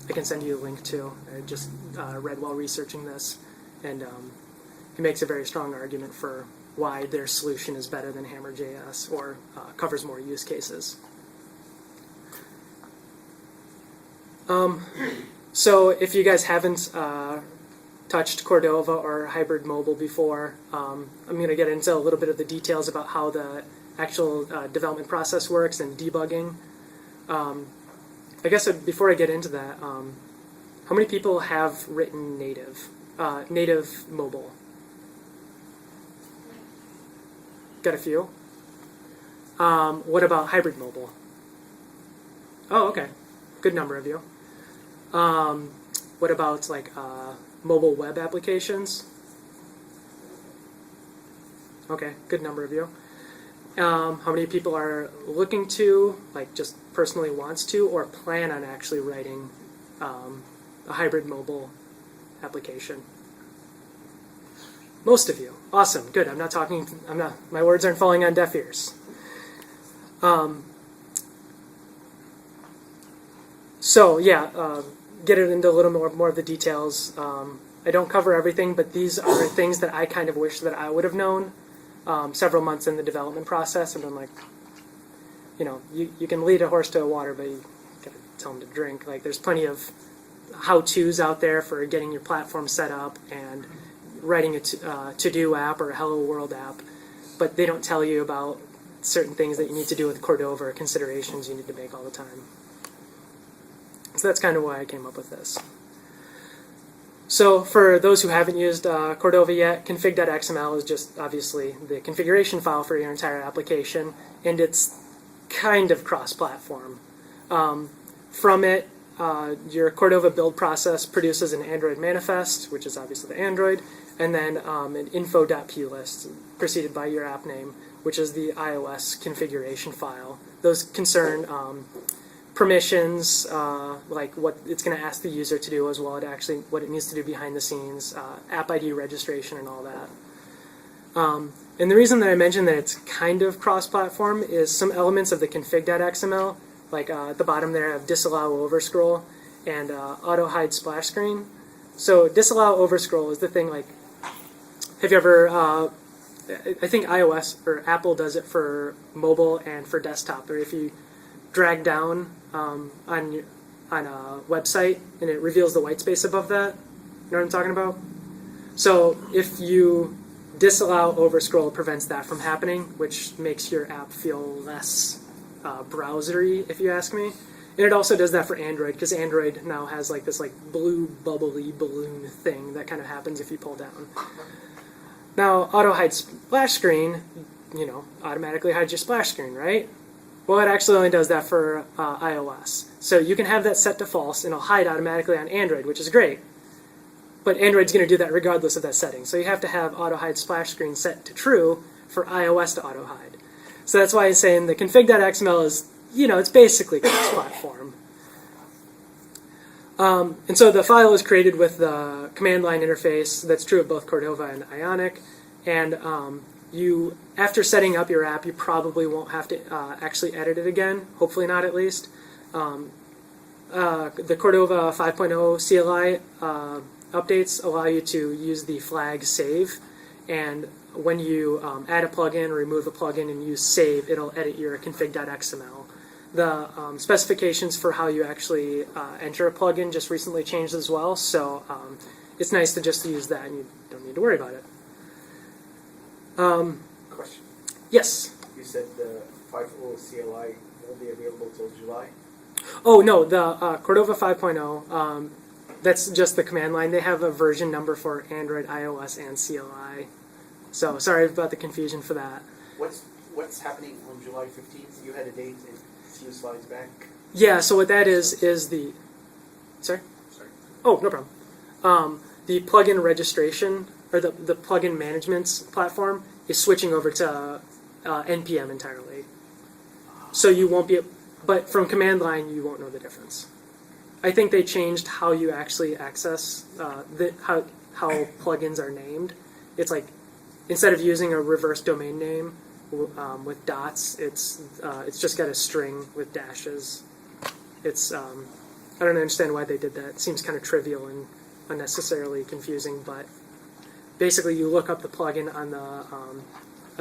I can send you a link to. I just read while researching this, and he makes a very strong argument for why their solution is better than Hammer.js or covers more use cases. So if you guys haven't touched Cordova or hybrid mobile before, I'm going to get into a little bit of the details about how the actual development process works and debugging. I guess before I get into that, how many people have written native mobile? Got a few. What about hybrid mobile? Oh, okay. Good number of you. What about like mobile web applications? Okay, good number of you. How many people are looking to, like just personally wants to, or plan on actually writing a hybrid mobile application? Most of you. Awesome, good. My words aren't falling on deaf ears. So yeah, get it into a little more of the details. I don't cover everything, but these are things that I kind of wish that I would have known several months in the development process. And I'm like, you can lead a horse to water, but you gotta tell them to drink. Like, there's plenty of how-tos out there for getting your platform set up and writing a to-do app or a Hello World app, but they don't tell you about certain things that you need to do with Cordova or considerations you need to make all the time. So that's kind of why I came up with this. So for those who haven't used Cordova yet, Config.xml is just obviously the configuration file for your entire application, and it's kind of cross-platform. From it, your Cordova build process produces an Android manifest, which is obviously the Android, and then an info.plist preceded by your app name, which is the iOS configuration file. Those concern permissions, like what it's going to ask the user to do, as well as actually what it needs to do behind the scenes, app ID registration and all that. And the reason that I mentioned that it's kind of cross-platform is some elements of the config.xml, like at the bottom there have disallow overscroll and auto hide splash screen. So disallow overscroll is the thing, like, have you ever, I think iOS or Apple does it for mobile and for desktop, or if you drag down on a website and it reveals the white space above that. You know what I'm talking about? So if you disallow overscroll, it prevents that from happening, which makes your app feel less browsery, if you ask me. And it also does that for Android, because Android now has like this like blue bubbly balloon thing that kind of happens if you pull down. Now, auto hide splash screen, automatically hides your splash screen, right? Well, it actually only does that for iOS. So you can have that set to false, and it'll hide automatically on Android, which is great. But Android's going to do that regardless of that setting. So you have to have auto hide splash screen set to true for iOS to auto hide. So that's why I'm saying the config.xml is, it's basically cross-platform. And so the file is created with the command line interface. That's true of both Cordova and Ionic. And you, after setting up your app, you probably won't have to actually edit it again. Hopefully not, at least. The Cordova 5.0 CLI updates allow you to use the flag save. And when you add a plugin or remove a plugin and use save, it'll edit your config.xml. The specifications for how you actually enter a plugin just recently changed as well, so it's nice to just use that and you don't need to worry about it. Question. Yes? You said the 5.0 CLI won't be available till July? Oh, no, the Cordova 5.0, that's just the command line. They have a version number for Android, iOS, and CLI. So sorry about the confusion for that. What's happening on July 15th? You had a date a few slides back. Yeah, so what that is the... Sorry? Sorry. Oh, no problem. The plugin registration, or the plugin management platform, is switching over to NPM entirely. So you won't be... But from command line, you won't know the difference. I think they changed how you actually access how plugins are named. It's like, instead of using a reverse domain name with dots, it's just got a string with dashes. It's I don't understand why they did that. It seems kind of trivial and unnecessarily confusing, but basically you look up the plugin on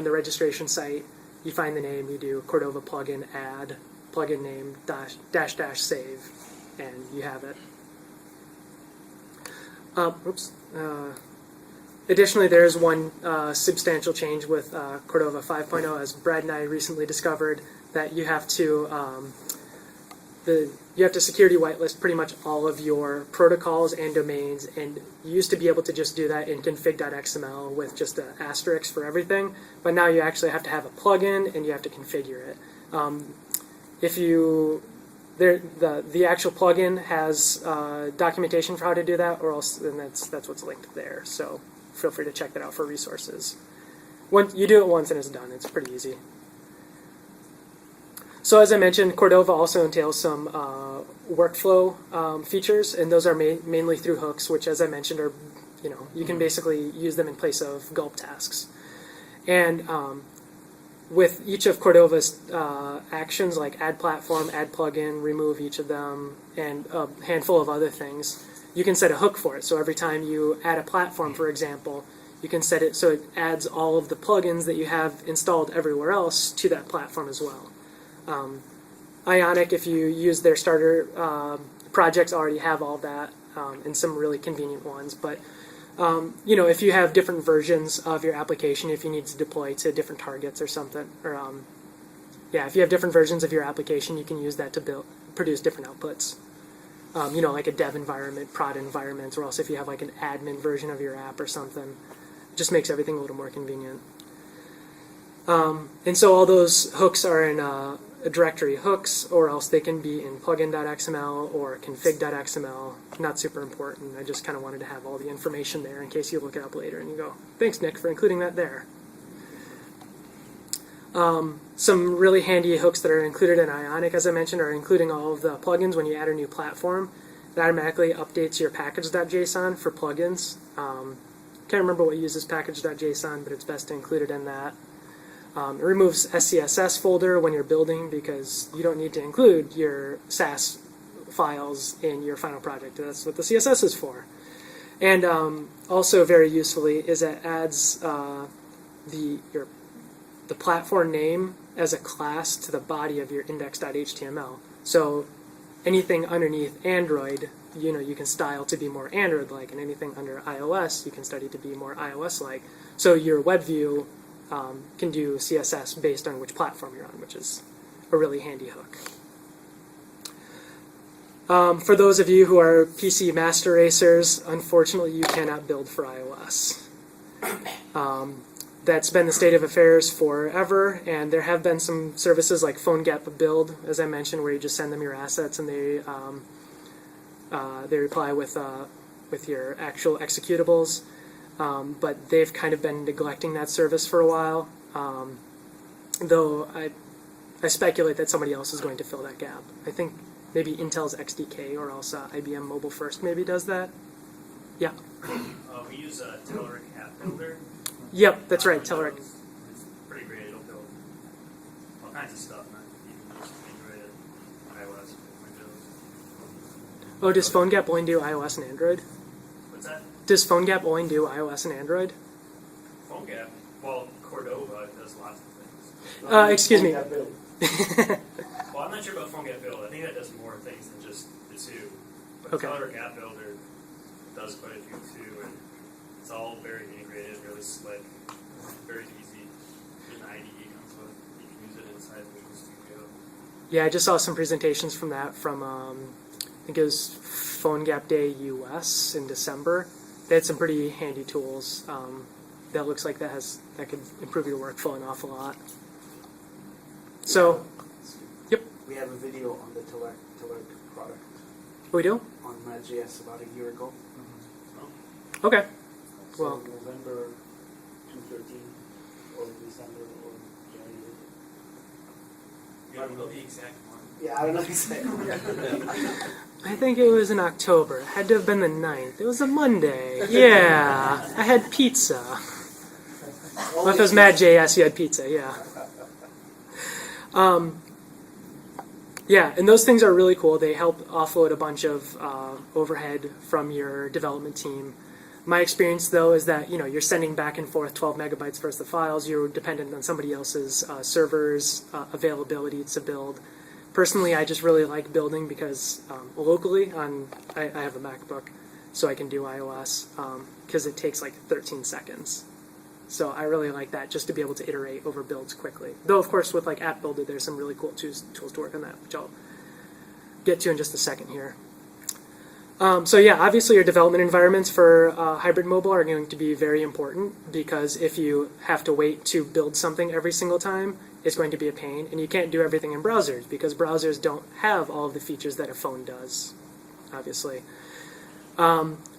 the registration site, you find the name, you do Cordova plugin add plugin name dash save, and you have it. Additionally, there is one substantial change with Cordova 5.0, as Brad and I recently discovered, that you have to security whitelist pretty much all of your protocols and domains, and you used to be able to just do that in config.xml with just an asterisk for everything, but now you actually have to have a plugin and you have to configure it. If you the actual plugin has documentation for how to do that, or else then that's what's linked there. So feel free to check that out for resources. You do it once and it's done. It's pretty easy. So as I mentioned, Cordova also entails some workflow features, and those are mainly through hooks, which, as I mentioned, are you can basically use them in place of gulp tasks. And with each of Cordova's actions, like add platform, add plugin, remove each of them, and a handful of other things, you can set a hook for it. So every time you add a platform, for example, you can set it so it adds all of the plugins that you have installed everywhere else to that platform as well. Ionic, if you use their starter projects, already have all that, and some really convenient ones. But if you have different versions of your application, if you need to deploy to different targets or something, or if you have different versions of your application, you can use that to produce different outputs. Like a dev environment, prod environment, or else if you have like an admin version of your app or something, it just makes everything a little more convenient. And so all those hooks are in a directory hooks, or else they can be in plugin.xml or config.xml. Not super important. I just kind of wanted to have all the information there in case you look it up later and you go, thanks, Nick, for including that there. Some really handy hooks that are included in Ionic, as I mentioned, are including all of the plugins. When you add a new platform, it automatically updates your package.json for plugins. Can't remember what uses package.json, but it's best to include it in that. It removes SCSS folder when you're building, because you don't need to include your SAS files in your final project. That's what the CSS is for. And also very usefully is it adds the platform name as a class to the body of your index.html. So anything underneath Android, you can style to be more Android-like, and anything under iOS, you can study to be more iOS-like. So your Webview can do CSS based on which platform you're on, which is a really handy hook. For those of you who are PC master racers, unfortunately you cannot build for iOS. That's been the state of affairs forever, and there have been some services like PhoneGap Build, as I mentioned, where you just send them your assets and they reply with your actual executables. But they've kind of been neglecting that service for a while, though I speculate that somebody else is going to fill that gap. I think maybe Intel's XDK or else IBM Mobile First maybe does that. Yeah. We use Telerik App Builder. Yep, that's right, Telerik. It's pretty great. It'll build all kinds of stuff, not even just Android and iOS, Windows. Oh, does PhoneGap only do iOS and Android? What's that? Does PhoneGap only do iOS and Android? PhoneGap. Well, Cordova does lots of things. Excuse me. Well, I'm not sure about PhoneGap Build. I think that does more things than just the two. But Okay. Telerik App Builder does quite a few too, and it's all very integrated, really slick, very easy. There's an IDE comes with. You can use it inside Visual Studio. Yeah, I just saw some presentations from that from, I think it was PhoneGap Day US in December. They had some pretty handy tools. That looks like that could improve your workflow an awful lot. So, yep. We have a video on the Telerik product We do? on MadJS about a year ago. Okay. So Well- November 2013 or December or January. You don't know the exact one. Yeah, I don't know exactly. I think it was in October. It had to have been the 9th. It was a Monday. Yeah. I had pizza. Well, if it was MadJS, you had pizza, yeah. Yeah, and those things are really cool. They help offload a bunch of overhead from your development team. My experience, though, is that you're sending back and forth 12 megabytes worth of files. You're dependent on somebody else's servers availability to build. Personally, I just really like building because locally, I have a MacBook, so I can do iOS because it takes like 13 seconds. So I really like that, just to be able to iterate over builds quickly. Though, of course, with like App Builder, there's some really cool tools to work on that, which I'll get to in just a second here. So yeah, obviously your development environments for hybrid mobile are going to be very important, because if you have to wait to build something every single time, it's going to be a pain, and you can't do everything in browsers because browsers don't have all of the features that a phone does, obviously.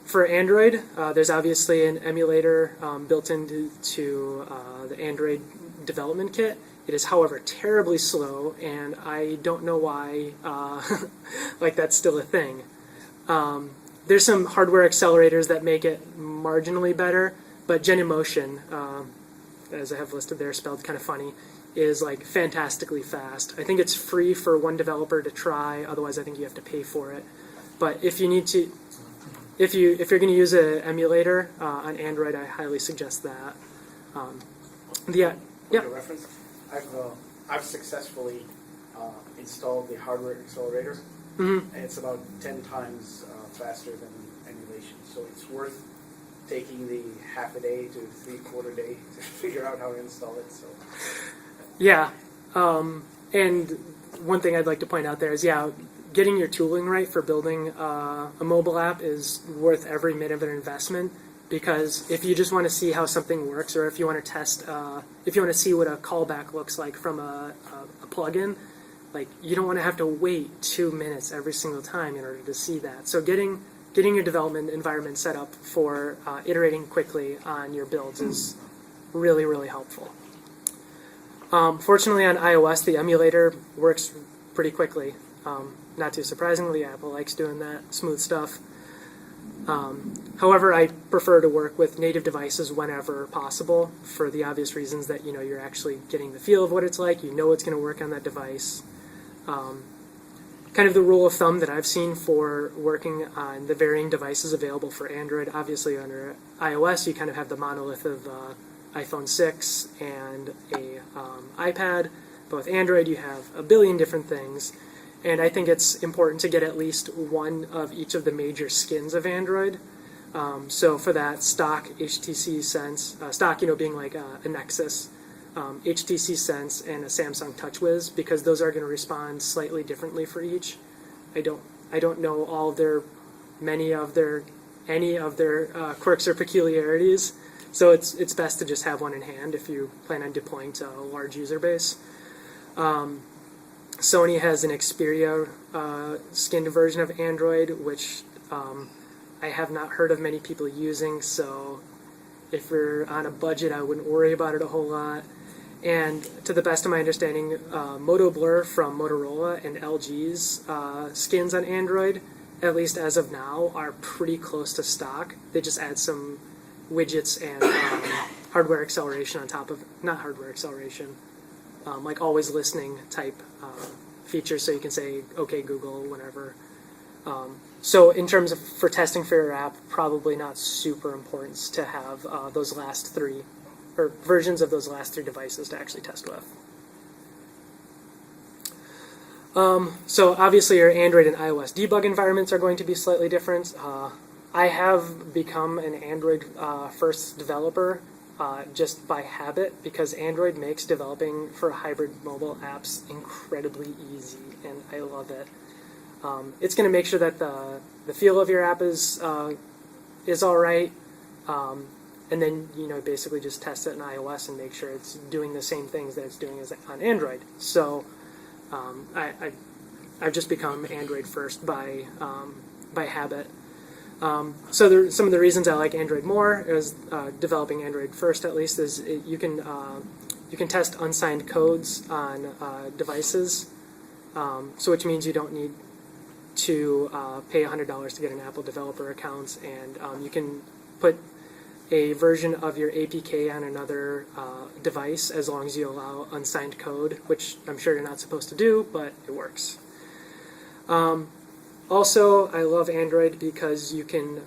For Android, there's obviously an emulator built into the Android development kit. It is, however, terribly slow, and I don't know why like that's still a thing. There's some hardware accelerators that make it marginally better, but Genymotion, as I have listed there, spelled kind of funny, is like fantastically fast. I think it's free for one developer to try. Otherwise, I think you have to pay for it. But if you need to, if you're going to use an emulator on Android, I highly suggest that. Yeah. For reference, I've successfully installed the hardware accelerator, and it's about 10 times faster than emulation. So it's worth taking the half a day to 3/4 day to figure out how to install it. So. Yeah, and one thing I'd like to point out there is, getting your tooling right for building a mobile app is worth every minute of an investment, because if you just want to see how something works, or if you want to test, if you want to see what a callback looks like from a plugin, like, you don't want to have to wait 2 minutes every single time in order to see that. So getting your development environment set up for iterating quickly on your builds is really, really helpful. Fortunately, on iOS, the emulator works pretty quickly. Not too surprisingly, Apple likes doing that smooth stuff. However, I prefer to work with native devices whenever possible, for the obvious reasons that you're actually getting the feel of what it's like. You know it's going to work on that device. Kind of the rule of thumb that I've seen for working on the varying devices available for Android. Obviously, under iOS, you kind of have the monolith of iPhone 6 and a iPad. But with Android, you have a billion different things. And I think it's important to get at least one of each of the major skins of Android. So for that, stock HTC Sense, stock being like a Nexus, HTC Sense and a Samsung TouchWiz, because those are going to respond slightly differently for each. I don't know all of their any of their quirks or peculiarities, so it's best to just have one in hand if you plan on deploying to a large user base. Sony has an Xperia skinned version of Android, which I have not heard of many people using, so if you're on a budget, I wouldn't worry about it a whole lot. And to the best of my understanding, Moto Blur from Motorola and LG's skins on Android, at least as of now, are pretty close to stock. They just add some widgets and hardware acceleration on top of, not hardware acceleration, like always listening type features, so you can say, okay, Google, whenever. So in terms of for testing for your app, probably not super important to have those last three, or versions of those last three devices to actually test with. So obviously your Android and iOS debug environments are going to be slightly different. I have become an Android first developer just by habit, because Android makes developing for hybrid mobile apps incredibly easy, and I love it. It's going to make sure that the feel of your app is all right, and then basically just test it in iOS and make sure it's doing the same things that it's doing as on Android. So I've just become Android first by habit. So some of the reasons I like Android more is developing Android first, at least, is you can test unsigned codes on devices, so which means you don't need to pay $100 to get an Apple developer account, and you can put a version of your APK on another device as long as you allow unsigned code, which I'm sure you're not supposed to do, but it works. Also, I love Android because you can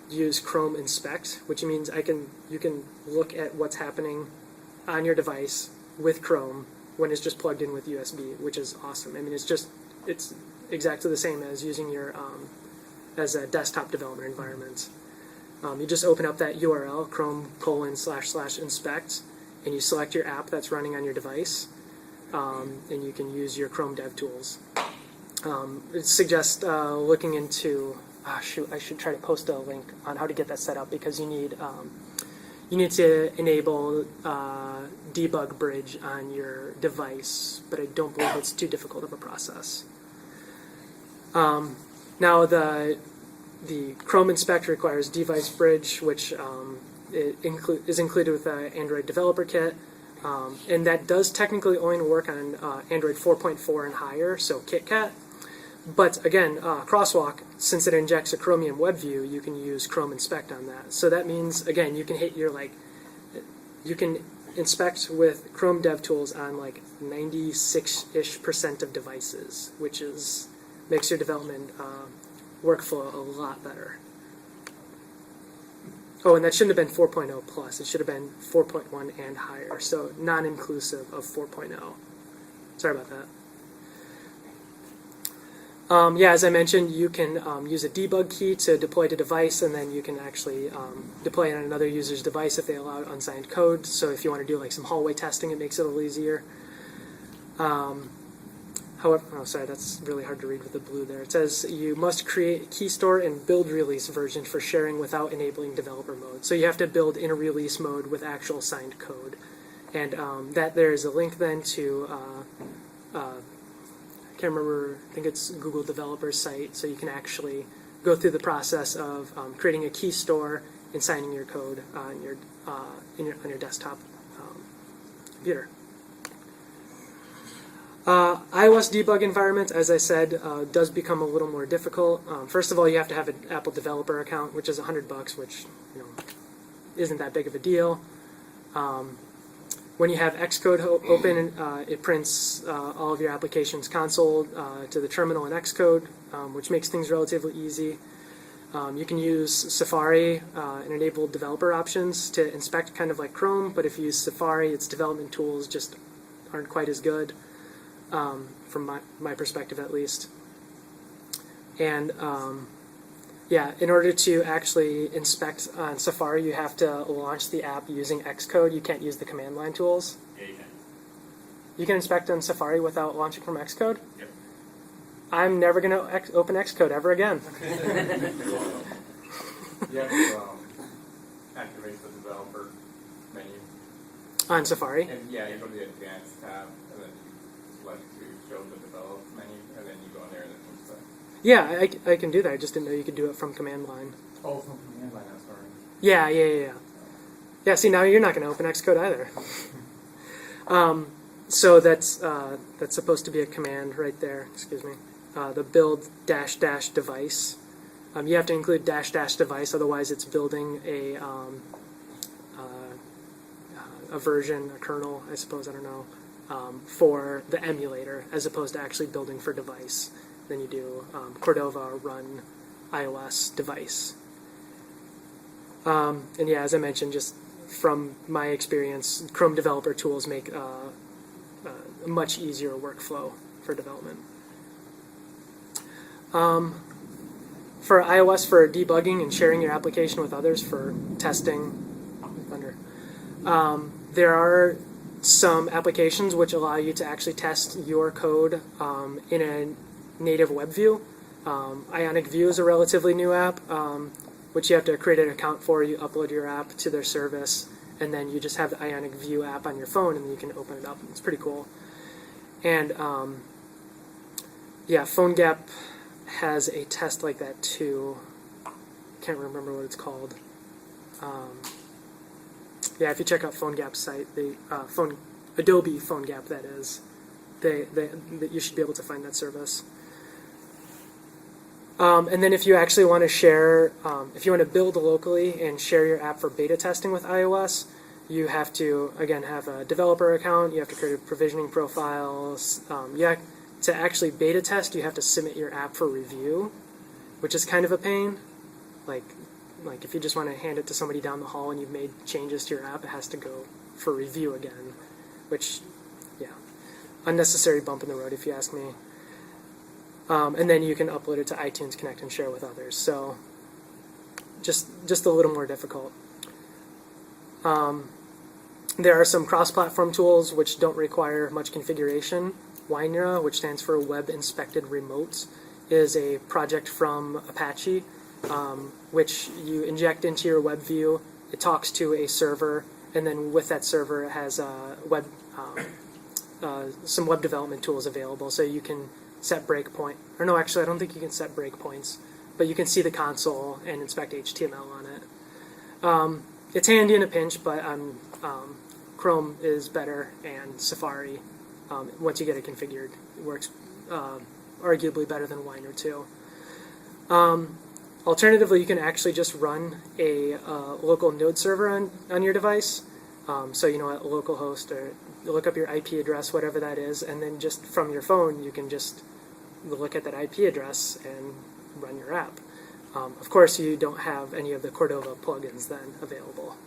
use Chrome Inspect, which means you can look at what's happening on your device with Chrome when it's just plugged in with USB, which is awesome. I mean, it's exactly the same as using your as a desktop development environment. You just open up that URL, chrome://inspect, and you select your app that's running on your device, and you can use your Chrome DevTools. It suggests looking into. I should try to post a link on how to get that set up, because you need to enable debug bridge on your device, but I don't believe it's too difficult of a process. Now the Chrome Inspect requires device bridge, which is included with the Android Developer Kit, and that does technically only work on Android 4.4 and higher, so KitKat. But again, Crosswalk, since it injects a Chromium Webview, you can use Chrome Inspect on that. So that means, again, you can hit you can inspect with Chrome DevTools on 96-ish% of devices, which makes your development workflow a lot better. Oh, and that shouldn't have been 4.0 plus. It should have been 4.1 and higher, so non-inclusive of 4.0. Sorry about that. Yeah, as I mentioned, you can use a debug key to deploy to device, and then you can actually deploy it on another user's device if they allow unsigned code. So if you want to do some hallway testing, it makes it a little easier. However, oh, sorry, that's really hard to read with the blue there. It says you must create a key store and build release version for sharing without enabling developer mode. So you have to build in a release mode with actual signed code. And there's a link then to, I can't remember, I think it's Google Developer site, so you can actually go through the process of creating a key store and signing your code on your desktop computer. iOS debug environment, as I said, does become a little more difficult. First of all, you have to have an Apple developer account, which is $100, which isn't that big of a deal. When you have Xcode open, it prints all of your application's console to the terminal in Xcode, which makes things relatively easy. You can use Safari and enable developer options to inspect, kind of like Chrome, but if you use Safari, its development tools just aren't quite as good. From my perspective, at least. And Yeah, in order to actually inspect on Safari, you have to launch the app using Xcode. You can't use the command line tools. Yeah, you can. You can inspect on Safari without launching from Xcode? Yep. I'm never going to open Xcode ever again. You have to activate the developer menu. On Safari? And yeah, you go to the advanced tab and then you select to show the develop menu and then you go in there and it comes back. Yeah, I can do that. I just didn't know you could do it from command line. Oh, from command line, I'm sorry. Yeah. Yeah, see, now you're not going to open Xcode either. So that's supposed to be a command right there. Excuse me. The build -- device. You have to include -- device, otherwise it's building a version, a kernel, I suppose, I don't know, for the emulator, as opposed to actually building for device. Then you do Cordova run iOS device. And yeah, as I mentioned, just from my experience, Chrome developer tools make a much easier workflow for development. For iOS, for debugging and sharing your application with others for testing, there are some applications which allow you to actually test your code in a native Webview. Ionic View is a relatively new app, which you have to create an account for. You upload your app to their service, and then you just have the Ionic View app on your phone, and then you can open it up. It's pretty cool. And yeah, PhoneGap has a test like that too. Can't remember what it's called. Yeah, if you check out PhoneGap's site, the Adobe PhoneGap, that is, you should be able to find that service. And then if you actually want to share, if you want to build locally and share your app for beta testing with iOS, you have to, again, have a developer account. You have to create a provisioning profile. To actually beta test, you have to submit your app for review, which is kind of a pain. Like if you just want to hand it to somebody down the hall and you've made changes to your app, it has to go for review again, which, yeah, unnecessary bump in the road if you ask me. And then you can upload it to iTunes Connect and share with others. So just a little more difficult. There are some cross-platform tools which don't require much configuration. Wynra, which stands for Web Inspected Remotes, is a project from Apache, which you inject into your Webview. It talks to a server, and then with that server it has some web development tools available. So you can set breakpoint. Or no, actually, I don't think you can set breakpoints, but you can see the console and inspect HTML on it. It's handy in a pinch, but Chrome is better, and Safari, once you get it configured, it works arguably better than Winer too. Alternatively, you can actually just run a local node server on your device. So you know, at localhost, or look up your IP address, whatever that is, and then just from your phone, you can just look at that IP address and run your app. Of course, you don't have any of the Cordova plugins then available.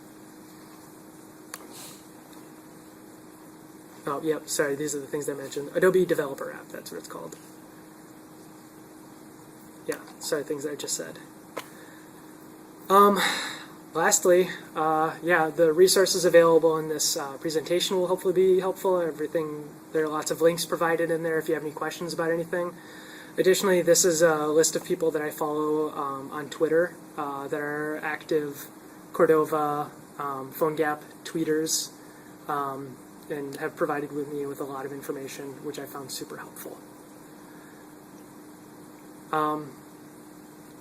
Oh, yep, sorry, these are the things I mentioned. Adobe Developer App, that's what it's called. Yeah, sorry, things I just said. Lastly, yeah, the resources available in this presentation will hopefully be helpful. There are lots of links provided in there if you have any questions about anything. Additionally, this is a list of people that I follow on Twitter that are active Cordova, PhoneGap tweeters, and have provided me with a lot of information, which I found super helpful.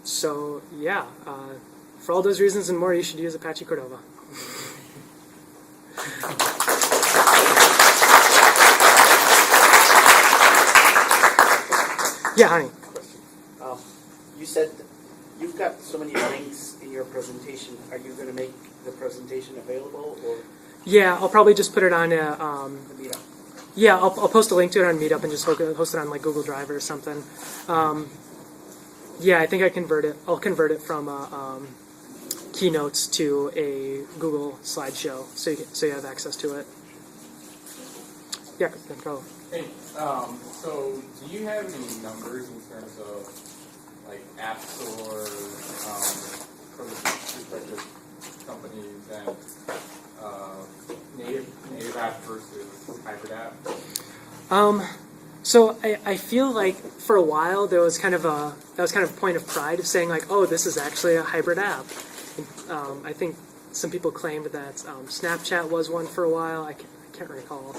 So yeah, for all those reasons and more, you should use Apache Cordova. Yeah, honey. You said you've got so many links in your presentation. Are you going to make the presentation available, or Yeah, I'll probably just put it on the Meetup? Yeah, I'll post a link to it on Meetup and just host it on like Google Drive or something. Yeah, I think I'll convert it from Keynotes to a Google slideshow, so you have access to it. Yeah, go. Hey, so do you have any numbers in terms of like app store from the perspective companies and native app versus hybrid app? So I feel like for a while that was kind of a point of pride of saying like, oh, this is actually a hybrid app. And, I think some people claimed that Snapchat was one for a while. I can't recall.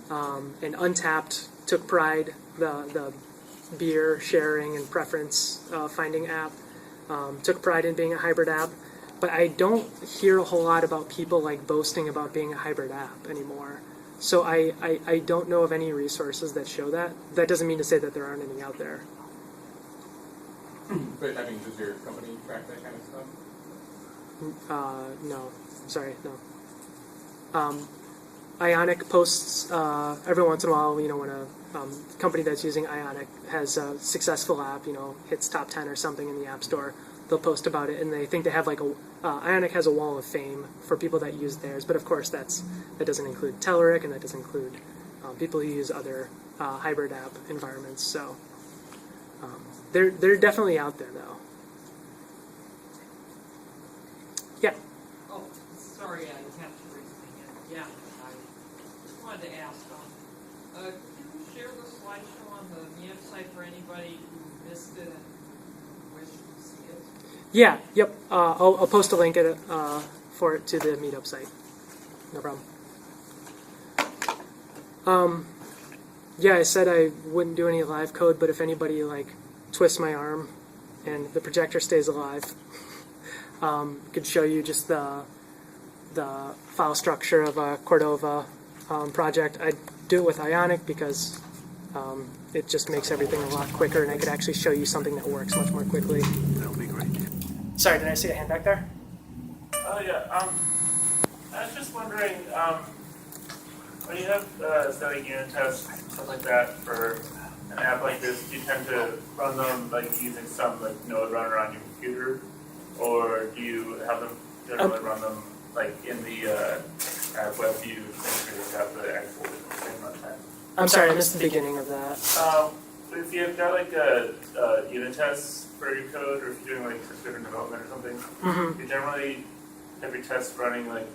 And Untapped took pride, the beer sharing and preference finding app, took pride in being a hybrid app. But I don't hear a whole lot about people like boasting about being a hybrid app anymore. So I don't know of any resources that show that. That doesn't mean to say that there aren't any out there. But I mean, does your company track that kind of stuff? No. Sorry, no. Ionic posts every once in a while, when a company that's using Ionic has a successful app, hits top 10 or something in the App Store, they'll post about it, and they think they have like Ionic has a wall of fame for people that use theirs, but of course that doesn't include Telerik, and that doesn't include people who use other hybrid app environments. So they're definitely out there, though. Yeah. Oh, sorry, I have to raise my hand. Yeah, I just wanted to ask, can you share the slideshow on the Meetup site for anybody who missed it and wished to see it? Yeah. Yep. I'll post a link for it to the Meetup site. No problem. Yeah, I said I wouldn't do any live code, but if anybody like twists my arm and the projector stays alive, could show you just the file structure of a Cordova project. I'd do it with Ionic because it just makes everything a lot quicker, and I could actually show you something that works much more quickly. That would be great. Sorry, did I see a hand back there? Oh yeah. I was just wondering, when you have say like unit tests, stuff like that for an app like this, do you tend to run them like using some like node runner on your computer, or do you have them generally run them like in the app Webview thing where you have the actual same runtime? I'm sorry, I missed the beginning of that. If you've got like a unit test for your code, or if you're doing like driven development or something, you generally have your tests running like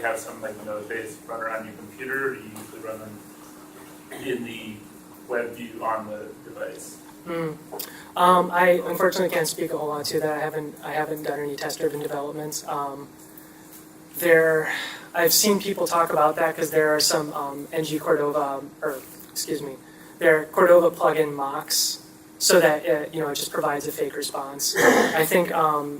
have some like node-based runner on your computer, or do you usually run them in the Webview on the device? I unfortunately can't speak a whole lot to that. I haven't done any test-driven developments. I've seen people talk about that because there are some there are Cordova plugin mocks, so that it just provides a fake response. I think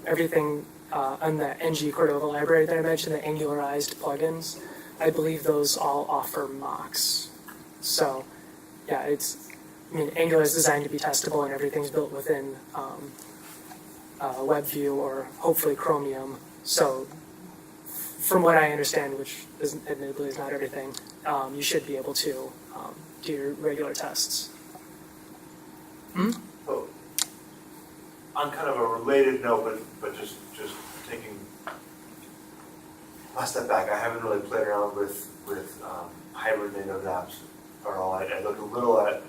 everything on the ng Cordova library that I mentioned, the angularized plugins, I believe those all offer mocks. So yeah, Angular is designed to be testable, and everything's built within Webview or hopefully Chromium. So from what I understand, which admittedly is not everything, you should be able to do your regular tests. So, on kind of a related note, but just taking a step back, I haven't really played around with hybrid native apps at all. I looked a little at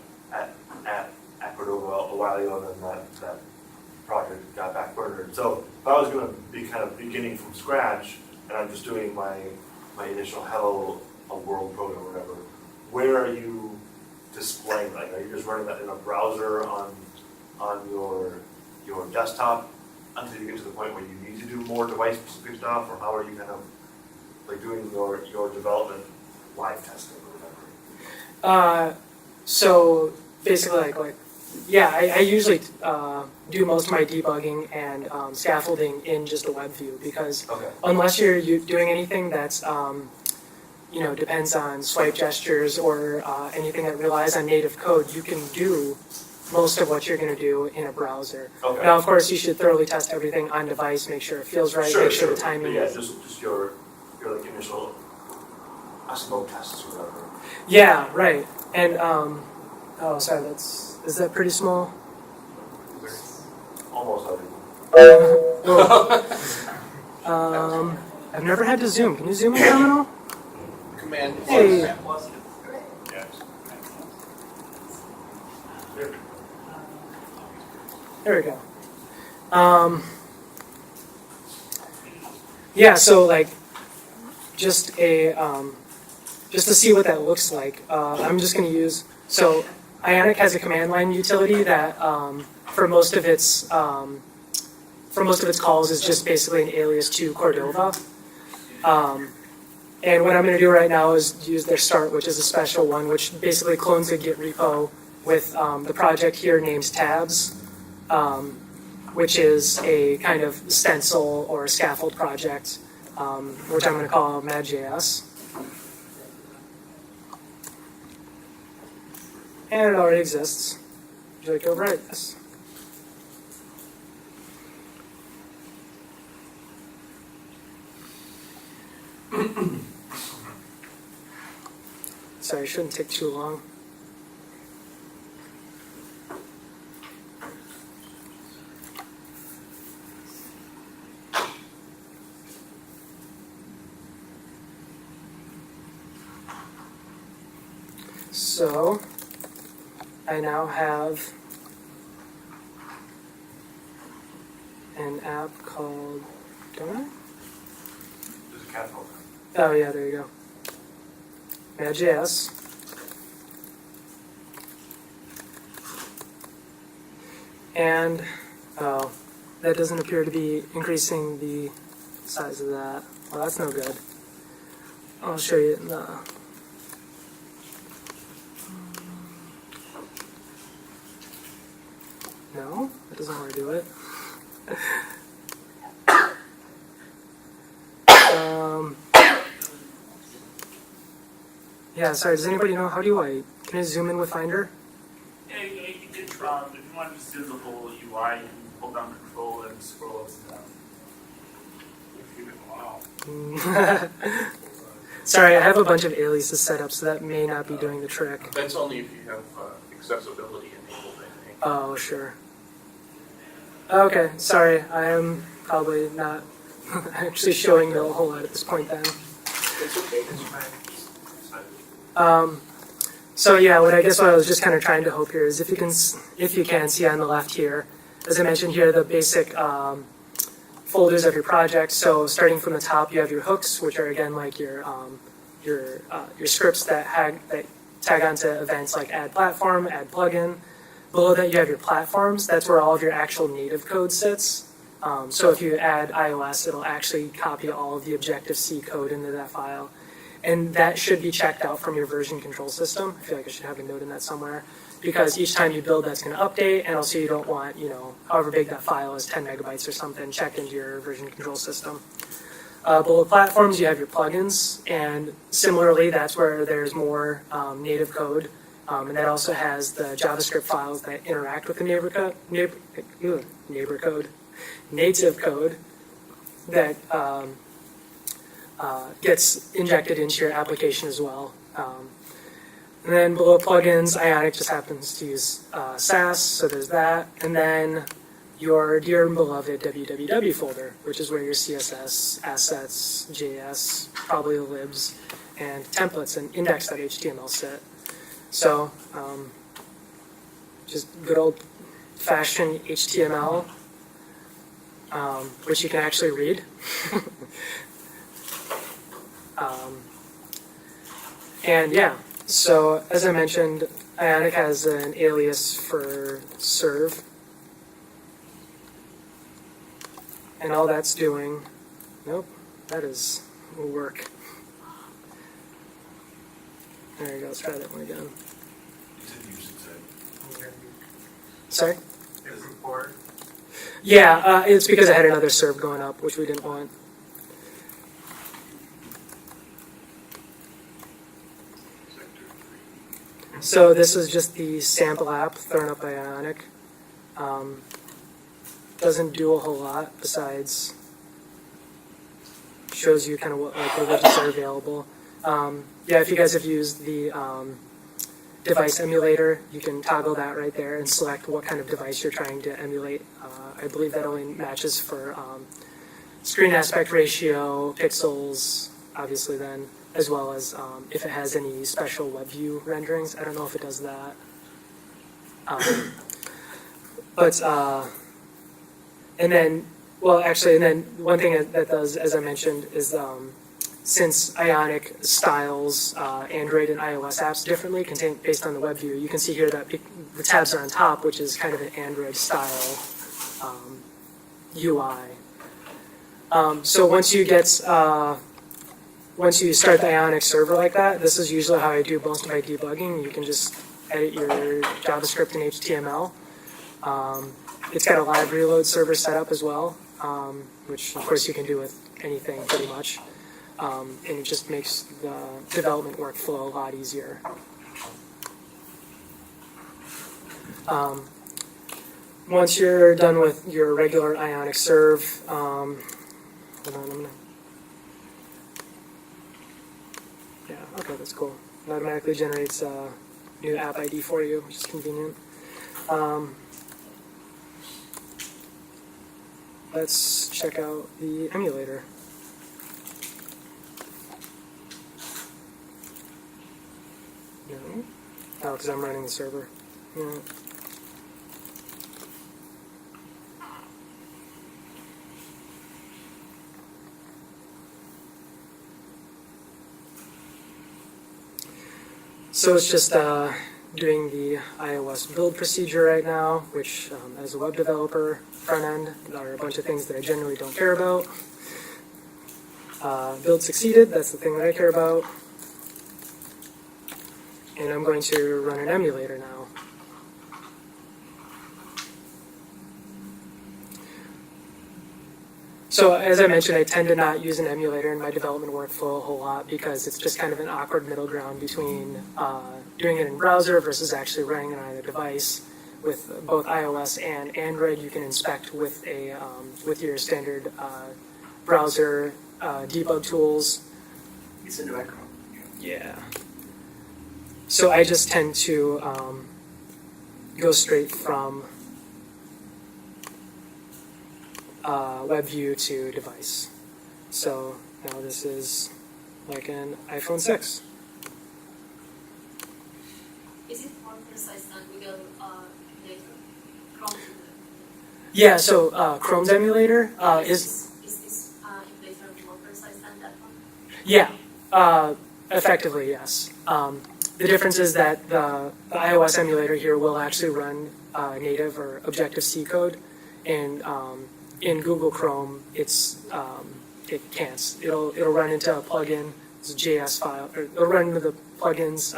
Cordova a while ago, and then that project got backburnered. So if I was going to be kind of beginning from scratch, and I'm just doing my initial hello world code or whatever, where are you displaying? Like, are you just running that in a browser on your desktop until you get to the point where you need to do more device-specific stuff, or how are you kind of like doing your development live testing or whatever? So basically, I usually do most of my debugging and scaffolding in just a Webview, because unless you're doing anything that's depends on swipe gestures or anything that relies on native code, you can do most of what you're going to do in a browser. Now, of course, you should thoroughly test everything on device, make sure it feels right, make sure the timing is. Just your like initial smoke tests or whatever. Yeah, right. And sorry, is that pretty small? Almost everything. I've never had to zoom. Can you zoom in terminal? Command Hey. There we go. Yeah, so like just to see what that looks like, I'm just going to use, so Ionic has a command line utility that for most of its calls is just basically an alias to Cordova. And what I'm going to do right now is use their start, which is a special one, which basically clones a Git repo with the project here named tabs, which is a kind of stencil or scaffold project, which I'm going to call MadJS. And it already exists. Would you like to overwrite this? Sorry, it shouldn't take too long. So, I now have an app called, don't I? There's a cat called. Oh yeah, there you go. MadJS. And, oh, that doesn't appear to be increasing the size of that. Well, that's no good. I'll show you in the... No, that doesn't want to do it. Yeah, sorry, does anybody know, can I zoom in with Finder? Yeah, you can get, if you want to just do the whole UI, you can hold down Control and scroll up and down. Wow. Sorry, I have a bunch of aliases set up, so that may not be doing the trick. That's only if you have accessibility enabled, I think. Oh, sure. Okay, sorry, I am probably not actually showing a whole lot at this point then. It's okay, it's fine. So yeah, what I was just kind of trying to hope here is if you can see on the left here, as I mentioned here, the basic folders of your project. So starting from the top, you have your hooks, which are again like your scripts that tag onto events like add platform, add plugin. Below that, you have your platforms. That's where all of your actual native code sits. So if you add iOS, it'll actually copy all of the Objective-C code into that file. And that should be checked out from your version control system. I feel like I should have a note in that somewhere. Because each time you build, that's going to update, and also you don't want, however big that file is, 10 megabytes or something, checked into your version control system. Below platforms, you have your plugins, and similarly, that's where there's more native code. And that also has the JavaScript files that interact with the native code that gets injected into your application as well. And then below plugins, Ionic just happens to use Sass, so there's that. And then your dear and beloved www folder, which is where your CSS, assets, JS, probably the libs, and templates and index.html sit. So just good old-fashioned HTML, which you can actually read. And yeah, so as I mentioned, Ionic has an alias for serve. And all that's doing, nope, that is work. There you go, let's try that one again. You said you should say. Sorry? It's report. Yeah, it's because I had another serve going up, which we didn't want. So this is just the sample app thrown up by Ionic. Doesn't do a whole lot besides shows you kind of what like the widgets are available. Yeah, if you guys have used the device emulator, you can toggle that right there and select what kind of device you're trying to emulate. I believe that only matches for screen aspect ratio, pixels, obviously then, as well as if it has any special Webview renderings. I don't know if it does that. and then one thing that does, as I mentioned, is since Ionic styles Android and iOS apps differently, based on the WebView, you can see here that the tabs are on top, which is kind of an Android style UI. So once you start the Ionic server like that, this is usually how I do most of my debugging. You can just edit your JavaScript and HTML. It's got a live reload server set up as well, which of course you can do with anything pretty much. And it just makes the development workflow a lot easier. Once you're done with your regular Ionic serve, hold on, okay, that's cool. It automatically generates a new app ID for you, which is convenient. Let's check out the emulator. No? Oh, because I'm running the server. Yeah. So it's just doing the iOS build procedure right now, which as a web developer, front end, are a bunch of things that I generally don't care about. Build succeeded, that's the thing that I care about. And I'm going to run an emulator now. So as I mentioned, I tend to not use an emulator in my development workflow a whole lot because it's just kind of an awkward middle ground between doing it in browser versus actually running it on a device. With both iOS and Android, you can inspect with your standard browser debug tools. It's a direct Chrome. Yeah. So I just tend to go straight from WebView to device. So now this is like an iPhone 6. Is it more precise than Google emulator? Chrome emulator? Yeah, so Chrome's emulator is this emulator more precise than that one? Yeah, effectively, yes. The difference is that the iOS emulator here will actually run native or Objective-C code, and in Google Chrome, it can't. It'll run into a plugin, it's a JS file, or it'll run into the plugin's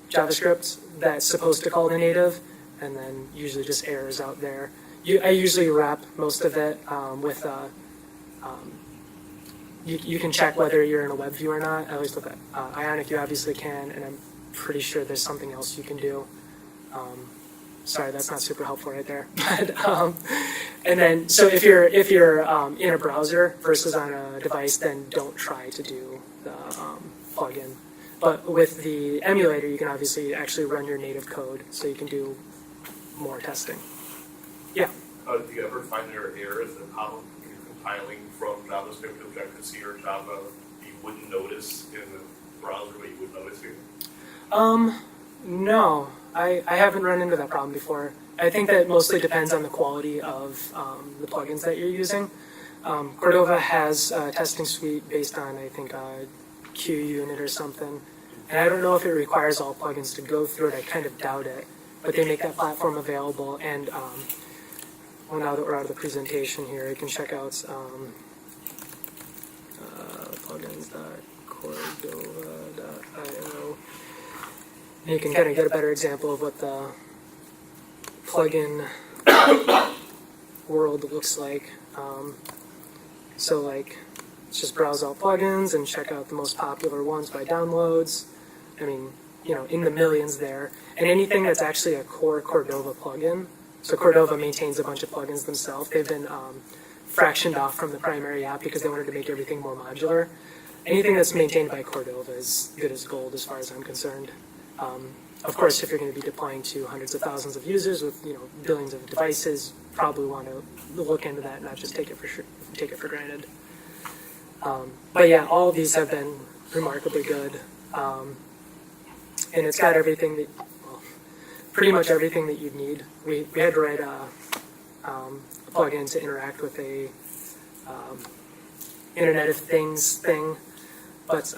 JavaScript that's supposed to call the native, and then usually just errors out there. I usually wrap most of it with you can check whether you're in a WebView or not. At least with Ionic, you obviously can, and I'm pretty sure there's something else you can do. Sorry, that's not super helpful right there. But, and then, so if you're in a browser versus on a device, then don't try to do the plugin. But with the emulator, you can obviously actually run your native code, so you can do more testing. Yeah. Do you ever find there are errors in how you're compiling from JavaScript to Objective-C or Java you wouldn't notice in the browser, but you would notice here? No. I haven't run into that problem before. I think that mostly depends on the quality of the plugins that you're using. Cordova has a testing suite based on, I think, QUnit or something. And I don't know if it requires all plugins to go through it. I kind of doubt it. But they make that platform available. And well, now that we're out of the presentation here, you can check out plugins.cordova.io. And you can kind of get a better example of what the plugin world looks like. So like, let's just browse all plugins and check out the most popular ones by downloads. I mean, you know, in the millions there. And anything that's actually a core Cordova plugin. So Cordova maintains a bunch of plugins themselves. They've been fractioned off from the primary app because they wanted to make everything more modular. Anything that's maintained by Cordova is good as gold as far as I'm concerned. Of course, if you're going to be deploying to hundreds of thousands of users with billions of devices, probably want to look into that and not just take it for granted. But yeah, all of these have been remarkably good, and it's got everything that. Well, pretty much everything that you'd need. We had to write a plugin to interact with a Internet of Things thing, but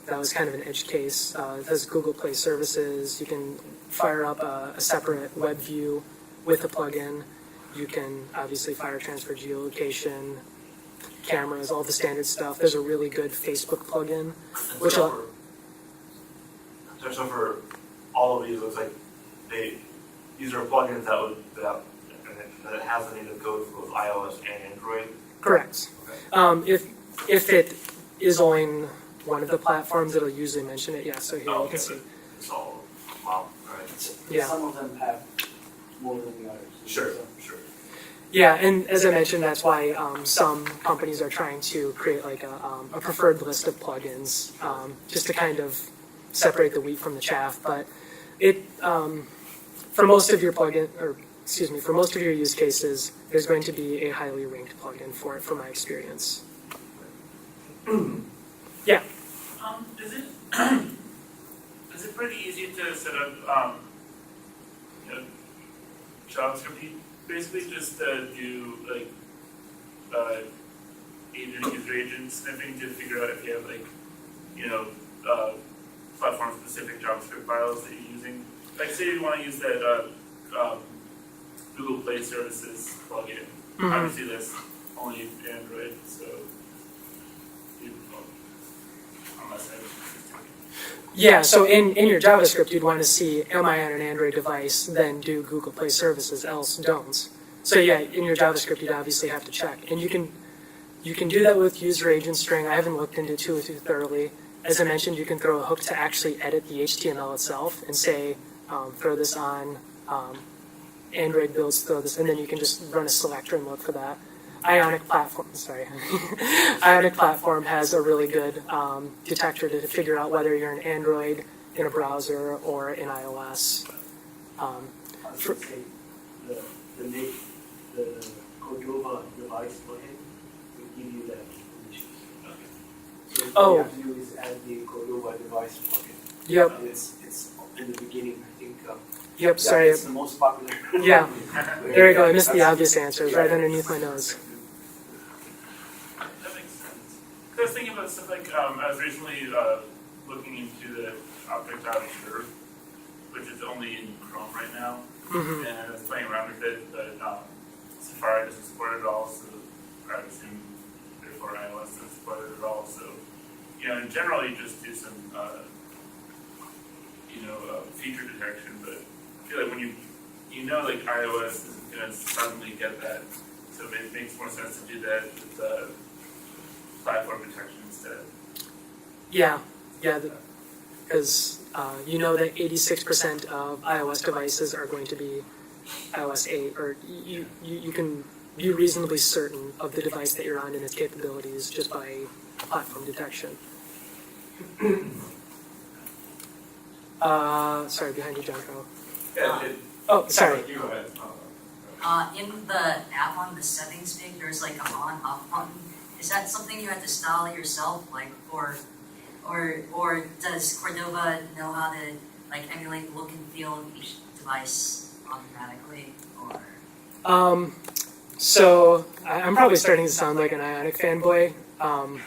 that was kind of an edge case. It has Google Play services. You can fire up a separate Webview with a plugin. You can obviously fire transfer geolocation, cameras, all the standard stuff. There's a really good Facebook plugin, which so for all of these, looks like these are plugins that it has the native code for both iOS and Android. correct. Okay. If it is on one of the platforms, it'll usually mention it. Yeah. So here you Okay. can see. So, wow, all right. Yeah. Some of them have more than the others. Sure. Yeah, and as I mentioned, that's why some companies are trying to create like a preferred list of plugins, just to kind of separate the wheat from the chaff. But it, for most of your for most of your use cases, there's going to be a highly ranked plugin for it, from my experience. Yeah. Is it pretty easy to set up, JavaScript? Basically, just do like user agent sniffing to figure out if you have platform-specific JavaScript files that you're using. Like, say you want to use that Google Play Services plugin. Mm-hmm. Obviously, that's only Android, so unless I. Yeah, so in your JavaScript, you'd want to see, am I on an Android device, then do Google Play Services, else don't. So yeah, in your JavaScript, you'd obviously have to check. And you can do that with user agent string. I haven't looked into it too thoroughly. As I mentioned, you can throw a hook to actually edit the HTML itself and say, throw this on Android builds, throw this, and then you can just run a selector and look for that. Ionic Platform has a really good detector to figure out whether you're in Android, in a browser, or in iOS. I was going to say, the Cordova device plugin will give you that information. So all you have to do is add the Cordova device plugin. Yep. And it's in the beginning, I think. Yep, sorry. It's the most popular. Yeah. There you go. I missed the obvious answers right underneath my nose. That makes sense. I was thinking about stuff like, I was recently looking into the Object.Observe, which is only in Chrome right now, Mm-hmm. and I was playing around with it, but Safari doesn't support it at all, so I would assume therefore iOS doesn't support it at all, so, in general, you just do some, feature detection, but I feel like when like iOS isn't going to suddenly get that, so it makes more sense to do that with platform detection instead. Yeah, because that 86% of iOS devices are going to be iOS 8, or you can be reasonably certain of the device that you're on and its capabilities just by platform detection. Sorry, behind you, Jonko. Oh, sorry. You go ahead. In the app on the settings page, there's like an on/off button. Is that something you have to style yourself, or does Cordova know how to emulate the look and feel of each device automatically, or? So I'm probably starting to sound like an Ionic fanboy. I'm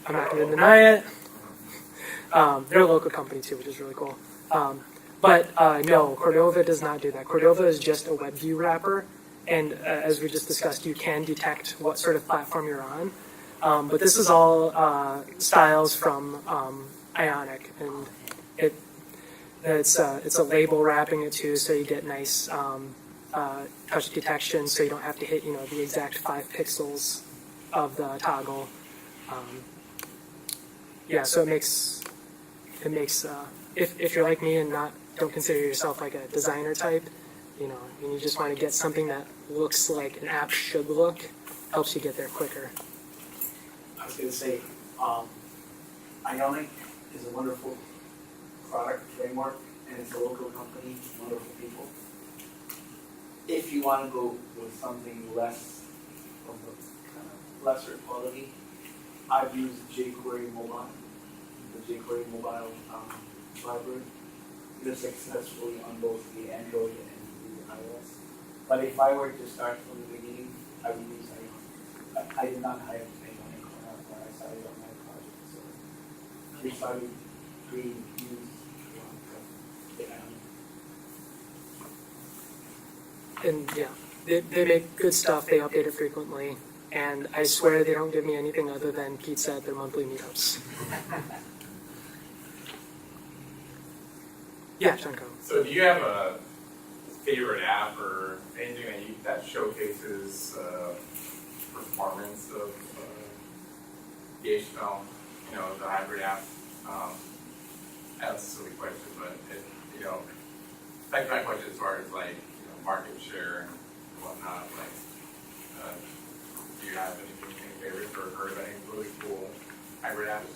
not going to deny it. They're a local company too, which is really cool. But no, Cordova does not do that. Cordova is just a WebView wrapper, and as we just discussed, you can detect what sort of platform you're on. But this is all styles from Ionic, and it's a label wrapping it too, so you get nice touch detection, so you don't have to hit the exact 5 pixels of the toggle. So it makes if you're like me and don't consider yourself like a designer type, and you just want to get something that looks like an app should look, helps you get there quicker. I was going to say, Ionic is a wonderful product framework, and it's a local company, wonderful people. If you want to go with something less of a kind of lesser quality, I've used jQuery Mobile, the jQuery Mobile library. successfully on both the Android and the iOS. But if I were to start from the beginning, I would use iOS. I did not hire anyone in Cornell when I started on my project, so we started creating views the And yeah, they make good stuff. They update it frequently, and I swear they don't give me anything other than pizza at their monthly meetups. Yeah, Junko. So do you have a favorite app or anything that showcases performance of the HTML, the hybrid app? That's a silly question, but my question as far as market share and whatnot, do you have anything favorite or heard of any really cool hybrid apps?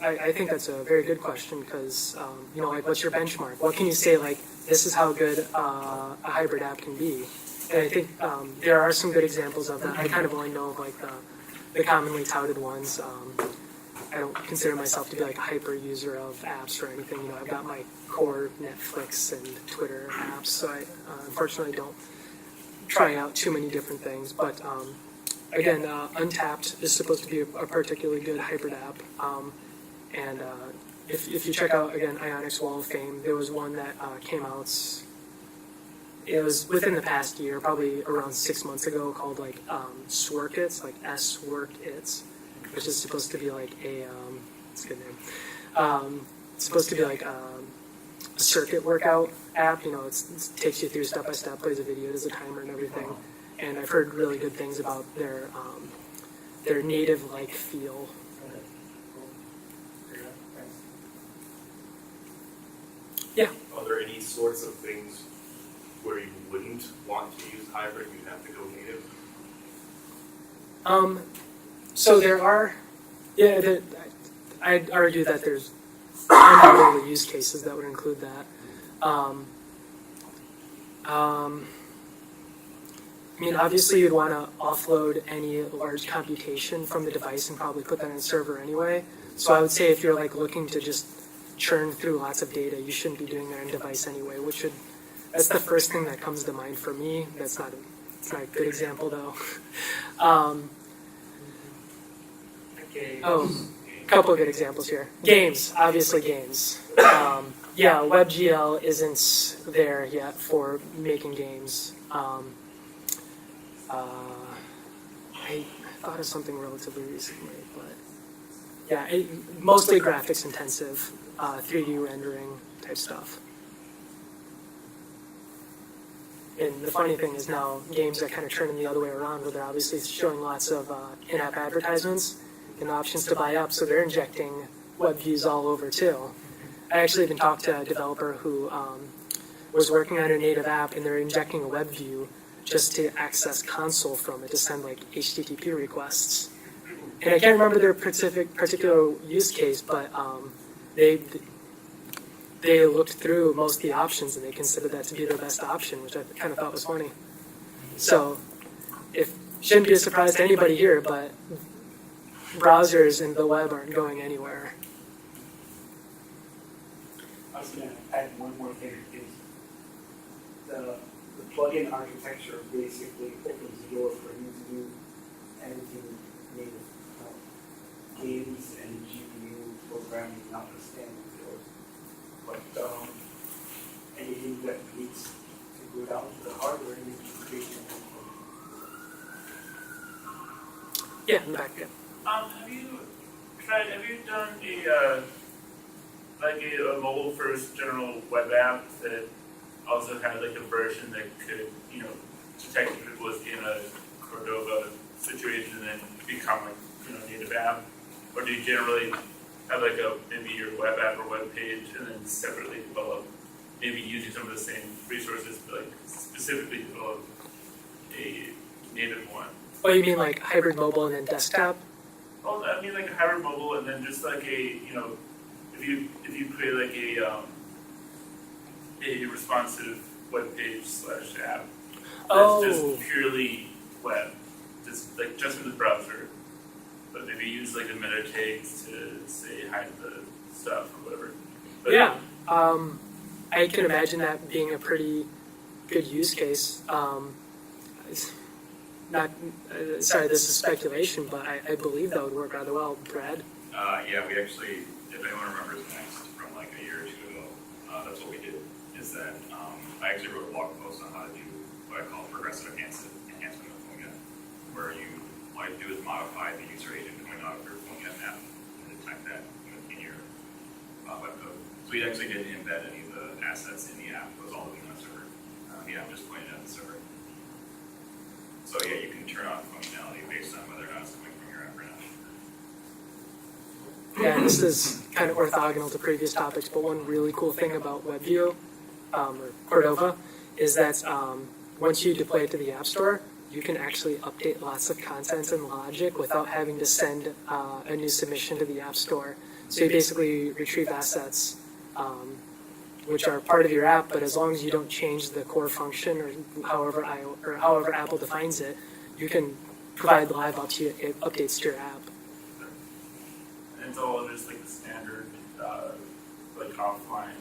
I think that's a very good question because, what's your benchmark? What can you say, this is how good a hybrid app can be? And I think there are some good examples of that. I kind of only know of, the commonly touted ones. I don't consider myself to be, a hyper user of apps or anything. I've got my core Netflix and Twitter apps, so I unfortunately don't try out too many different things. But again, Untapped is supposed to be a particularly good hybrid app. And if you check out, again, Ionic's Wall of Fame, there was one that came out, it was within the past year, probably around 6 months ago, called Sworkits, S-Work-Its, which is supposed to be it's a good name. It's supposed to be a circuit workout app. It takes you through step by step, plays a video, does a timer and everything. And I've heard really good things about their native-like feel. Yeah. Are there any sorts of things where you wouldn't want to use hybrid, you'd have to go native? So there are, I'd argue that there's undoubtedly use cases that would include that. Obviously you'd want to offload any large computation from the device and probably put that on a server anyway. So I would say if you're looking to just churn through lots of data, you shouldn't be doing that on device anyway, that's the first thing that comes to mind for me. It's not a good example though. A couple of good examples here. Games, obviously games. WebGL isn't there yet for making games. I thought of something relatively recently, but mostly graphics intensive, 3D rendering type stuff. And the funny thing is now games are kind of turning the other way around, where they're obviously showing lots of in-app advertisements and options to buy up, so they're injecting web views all over too. I actually even talked to a developer who was working on a native app, and they're injecting a web view just to access console from it to send HTTP requests. And I can't remember their particular use case, but they looked through most of the options and they considered that to be their best option, which I kind of thought was funny. So, shouldn't be a surprise to anybody here, but browsers and the web aren't going anywhere. I was going to add one more thing. The plugin architecture basically opens the door for you to do anything native. Games and GPU programming notwithstanding, of course. But anything that needs to go down to the hardware and create your own code. Yeah, back there. Have you done a mobile first general web app that also had a version that could, detect if it was in a Cordova situation and then become native app? Or do you generally have maybe your web app or web page and then separately develop, maybe using some of the same resources, but specifically develop a native one? Oh, you mean hybrid mobile and then desktop? Well, I mean a hybrid mobile and then just if you create a responsive web page / app that's just purely web, just in the browser, but maybe use the meta tags to say hide the stuff or whatever. Yeah, I can imagine that being a pretty good use case. Not sorry, this is speculation, but I believe that would work rather well. Brad? Yeah, we actually, if anyone remembers Next from like a year or two ago, that's what we did, is that I actually wrote a blog post on how to do what I call progressive enhancement of PhoneGet, where all you do is modify the user agent coming out of your PhoneGet app and then type that in your web code. So we actually didn't embed any of the assets in the app, it was all living on the server. The app just pointed at the server. So yeah, you can turn on functionality based on whether or not it's coming from your app or not. Yeah, this is kind of orthogonal to previous topics, but one really cool thing about Webview, or Cordova, is that once you deploy it to the App Store, you can actually update lots of content and logic without having to send a new submission to the App Store. So you basically retrieve assets which are part of your app, but as long as you don't change the core function or however Apple defines it, you can provide live updates to your app. And it's all just like the standard, like offline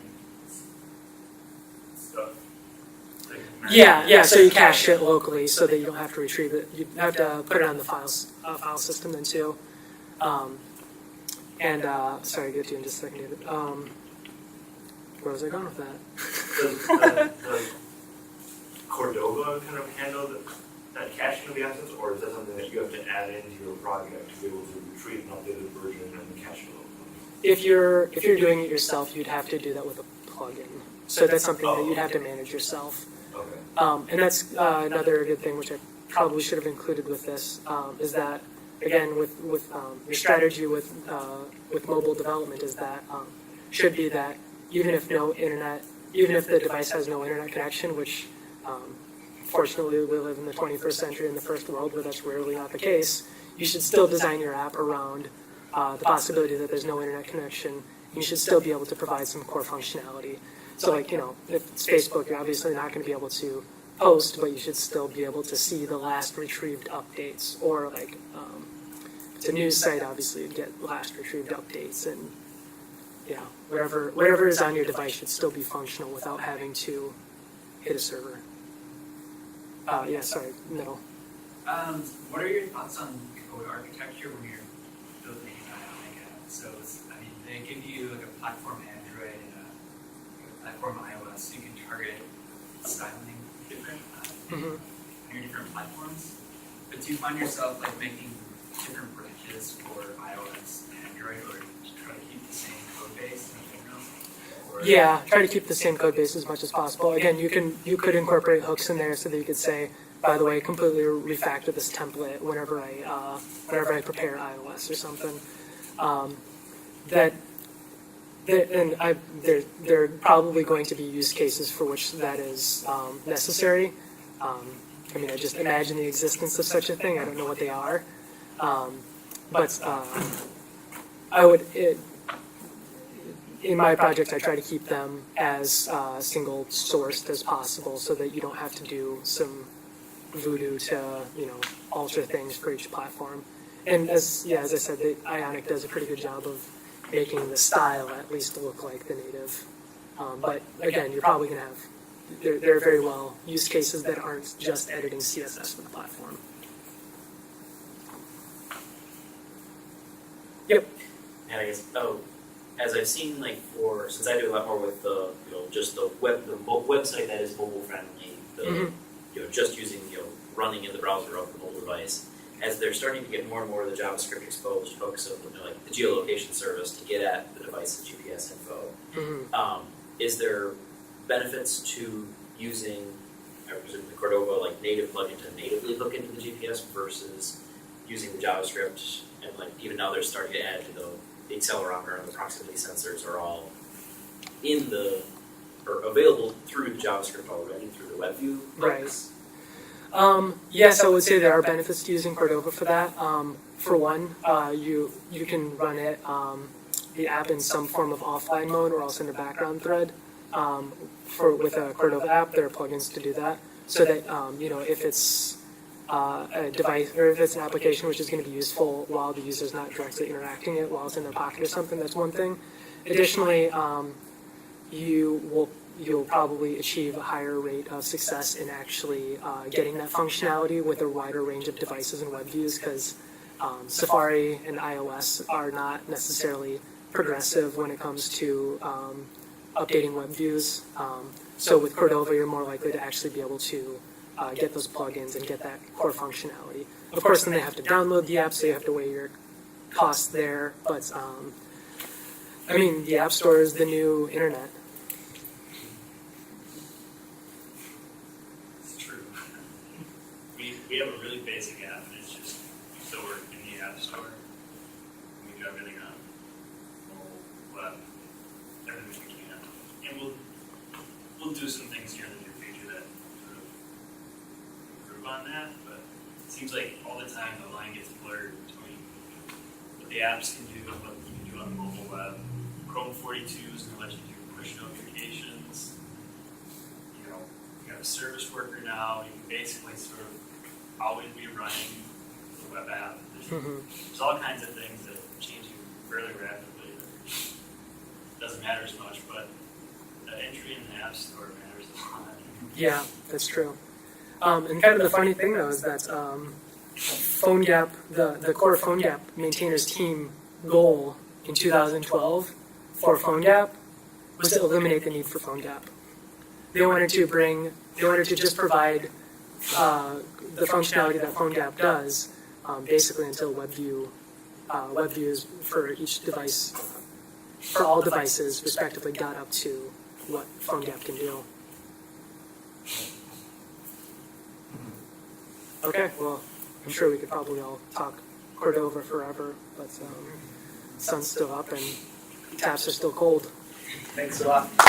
stuff. Like Yeah. So you cache it locally so that you don't have to retrieve it. You have to put it on the file system then too. Sorry, I'll get to you in just a second, David. Where was I going with that? Does Cordova kind of handle that caching of the assets, or is that something that you have to add into your project to be able to retrieve an updated version and cache it? If you're doing it yourself, you'd have to do that with a plugin. So that's something that you'd have to manage yourself. Okay. And that's another good thing, which I probably should have included with this, is that again with your strategy with mobile development is that should be that even if the device has no internet connection, which fortunately we live in the 21st century in the first world where that's rarely not the case, you should still design your app around the possibility that there's no internet connection. You should still be able to provide some core functionality. So like, if it's Facebook, you're obviously not going to be able to post, but you should still be able to see the last retrieved updates. Or like, if it's a news site, obviously you'd get last retrieved updates, and whatever is on your device should still be functional without having to hit a server. Middle. What are your thoughts on code architecture when you're building an Ionic app? So, they give you like a platform Android and a platform iOS, so you can target styling different on your different platforms. But do you find yourself like making different branches for iOS and Android, or try to keep the same code base in general? Yeah, try to keep the same code base as much as possible. Again, you could incorporate hooks in there so that you could say, by the way, completely refactor this template whenever I prepare iOS or something. There are probably going to be use cases for which that is necessary. I just imagine the existence of such a thing. I don't know what they are, but in my project, I try to keep them as single sourced as possible, so that you don't have to do some voodoo to alter things for each platform. And as I said, the Ionic does a pretty good job of making the style at least look like the native. But again, you're probably going to have there are very well use cases that aren't just editing CSS for the platform. Yep. And I guess as I've seen, since I do a lot more with just the website that is mobile friendly, just using running in the browser of the mobile device, as they're starting to get more and more of the JavaScript exposed hooks of like the geolocation service to get at the device's GPS info. Is there benefits to using, I presume, the Cordova native plugin to natively hook into the GPS versus using the JavaScript, and even now they're starting to add to the accelerometer and the proximity sensors are all available through the JavaScript already through the Webview hooks? Right. Yes, I would say there are benefits to using Cordova for that. For one, you can run it the app in some form of offline mode or else in a background thread. With a Cordova app, there are plugins to do that, so that if it's a device or if it's an application which is going to be useful while the user's not directly interacting it, while it's in their pocket or something, that's one thing. Additionally, you'll probably achieve a higher rate of success in actually getting that functionality with a wider range of devices and web views, because Safari and iOS are not necessarily progressive when it comes to updating web views. So with Cordova, you're more likely to actually be able to get those plugins and get that core functionality. Of course, then they have to download the app, so you have to weigh your costs there. But I mean, the App Store is the new internet. It's true. We have a really basic app, and it's just so we're in the App Store. We do everything on mobile, web, everything we can, and we'll do some things here in the near future that sort of improve on that. But it seems like all the time the line gets blurred between what the apps can do and what you can do on the mobile web. Chrome 42 is going to let you do push notifications. You know, you have a service worker now. You can basically sort of always be running the web app. There's all kinds of things that change you fairly rapidly. It doesn't matter as much, but the entry in the App Store matters a lot. Yeah, that's true. And kind of the funny thing though is that PhoneGap, the core PhoneGap maintainers team goal in 2012 for PhoneGap was to eliminate the need for PhoneGap. They wanted to just provide the functionality that PhoneGap does, basically until WebViews for each device, for all devices respectively, got up to what PhoneGap can do. Okay, well, I'm sure we could probably all talk Cordova forever, but sun's still up and taps are still cold. Thanks a lot. Thanks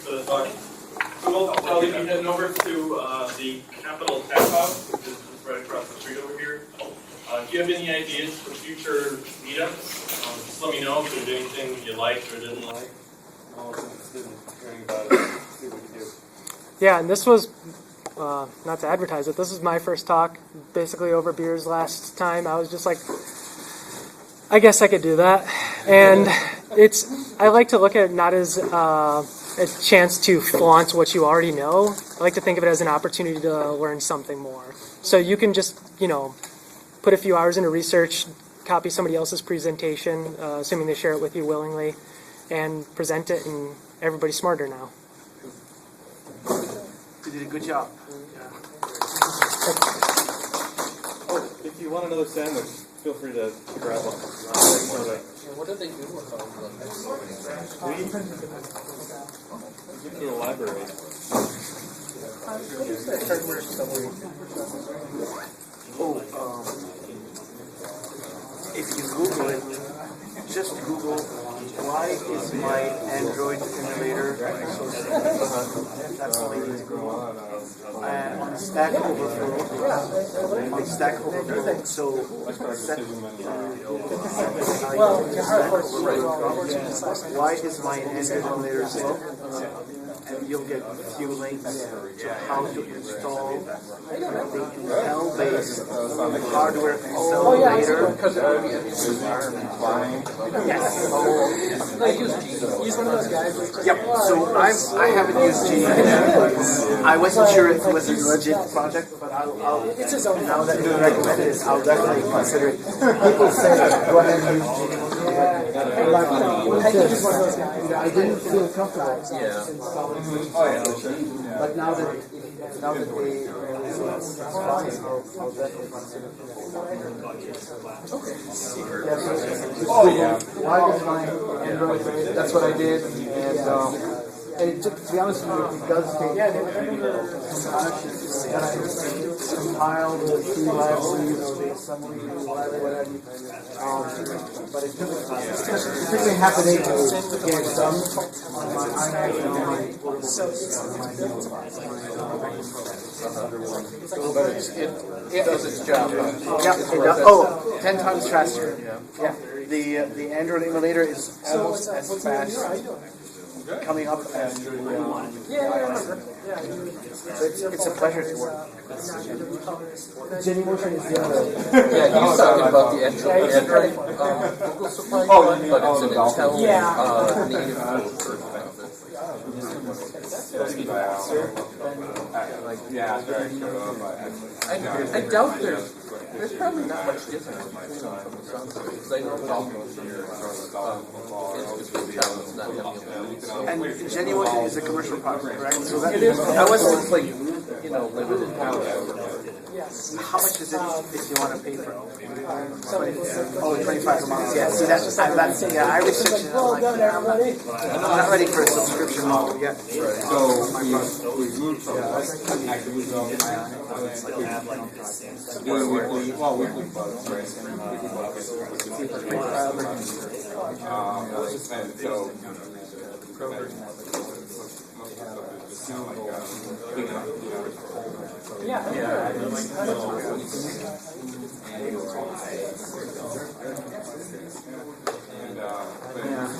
for the talk. So we'll probably be heading over to the Capitol Tech Hub, which is just right across the street over here. If you have any ideas for future meetups, just let me know if there's anything you liked or didn't like. I'm always interested in hearing about it, see what we can do. Yeah, and this was, not to advertise it, this was my first talk, basically over beers last time. I was just like, I guess I could do that. And I like to look at it not as a chance to flaunt what you already know. I like to think of it as an opportunity to learn something more. So you can just, put a few hours into research, copy somebody else's presentation, assuming they share it with you willingly, and present it, and everybody's smarter now. You did a good job. Oh, if you want another sandwich, feel free to grab one. What did they do with all We went to the library. If you Google it, just Google, why is my Android emulator so slow? That's all you need to Google. On Stack Overflow, so set why is my Android emulator slow? And you'll get a few links to how to install the Intel-based hardware accelerator. Yes. He's one of those guys. Yep. So I haven't used Genie. I wasn't sure if it was a legit project, but I'll It's his own. now that you recommended it, I'll definitely consider it. People say, go ahead and use Genie. I didn't feel comfortable installing it. But now that they I'll definitely consider it. Why does my Android? That's what I did, and it took, to be honest with you, it does take compile the C libraries or the assembly library, whatever. But it took me half a day to get it done on my iPad and on my portable. It does its job. Yeah, it does. Oh, 10 times faster. Yeah. The Android emulator is almost as fast coming up as the Yeah, I remember. So it's a pleasure to work. Genymotion is the other. Yeah, he's talking about the actual Android Google supply one, but it's an Intel native version of it. I doubt there's probably not much difference between them from the sound of it, because I know it's not emulated. And Genymotion is a commercial product, right? So that, It is. However, it's like, limited power. Yes. how much is it if you want to pay for it? 25 a month. Yeah, see, that's I researched it. Well done, everybody. I'm not ready for a subscription model yet. So we've moved from actively weekly bugs, right? And so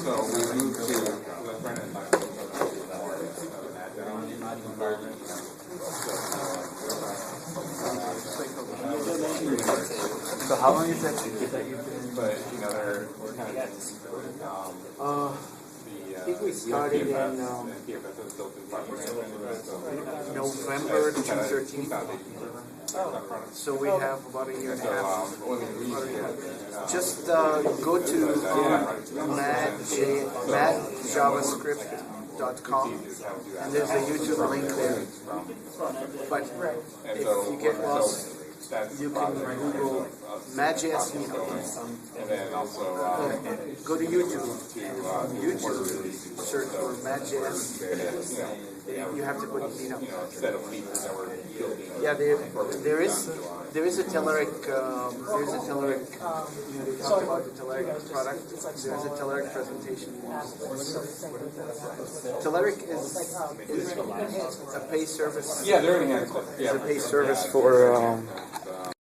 so we moved to the front end environment. So how long is that you've been? But we're kind of I think we started in November 2013. So we have about a year and a half. Just go to madjavascript.com and there's a YouTube link there. But if you get lost, you can Google MadJS Meetup. and then also Go to YouTube. YouTube, search for MadJS. You have to put Meetup. instead of features that we're building. Yeah, there is a Telerik. There's a Telerik. They talk about the Telerik product. There's a Telerik presentation. Telerik is a pay service. Yeah, they're enhanced. It's a pay service for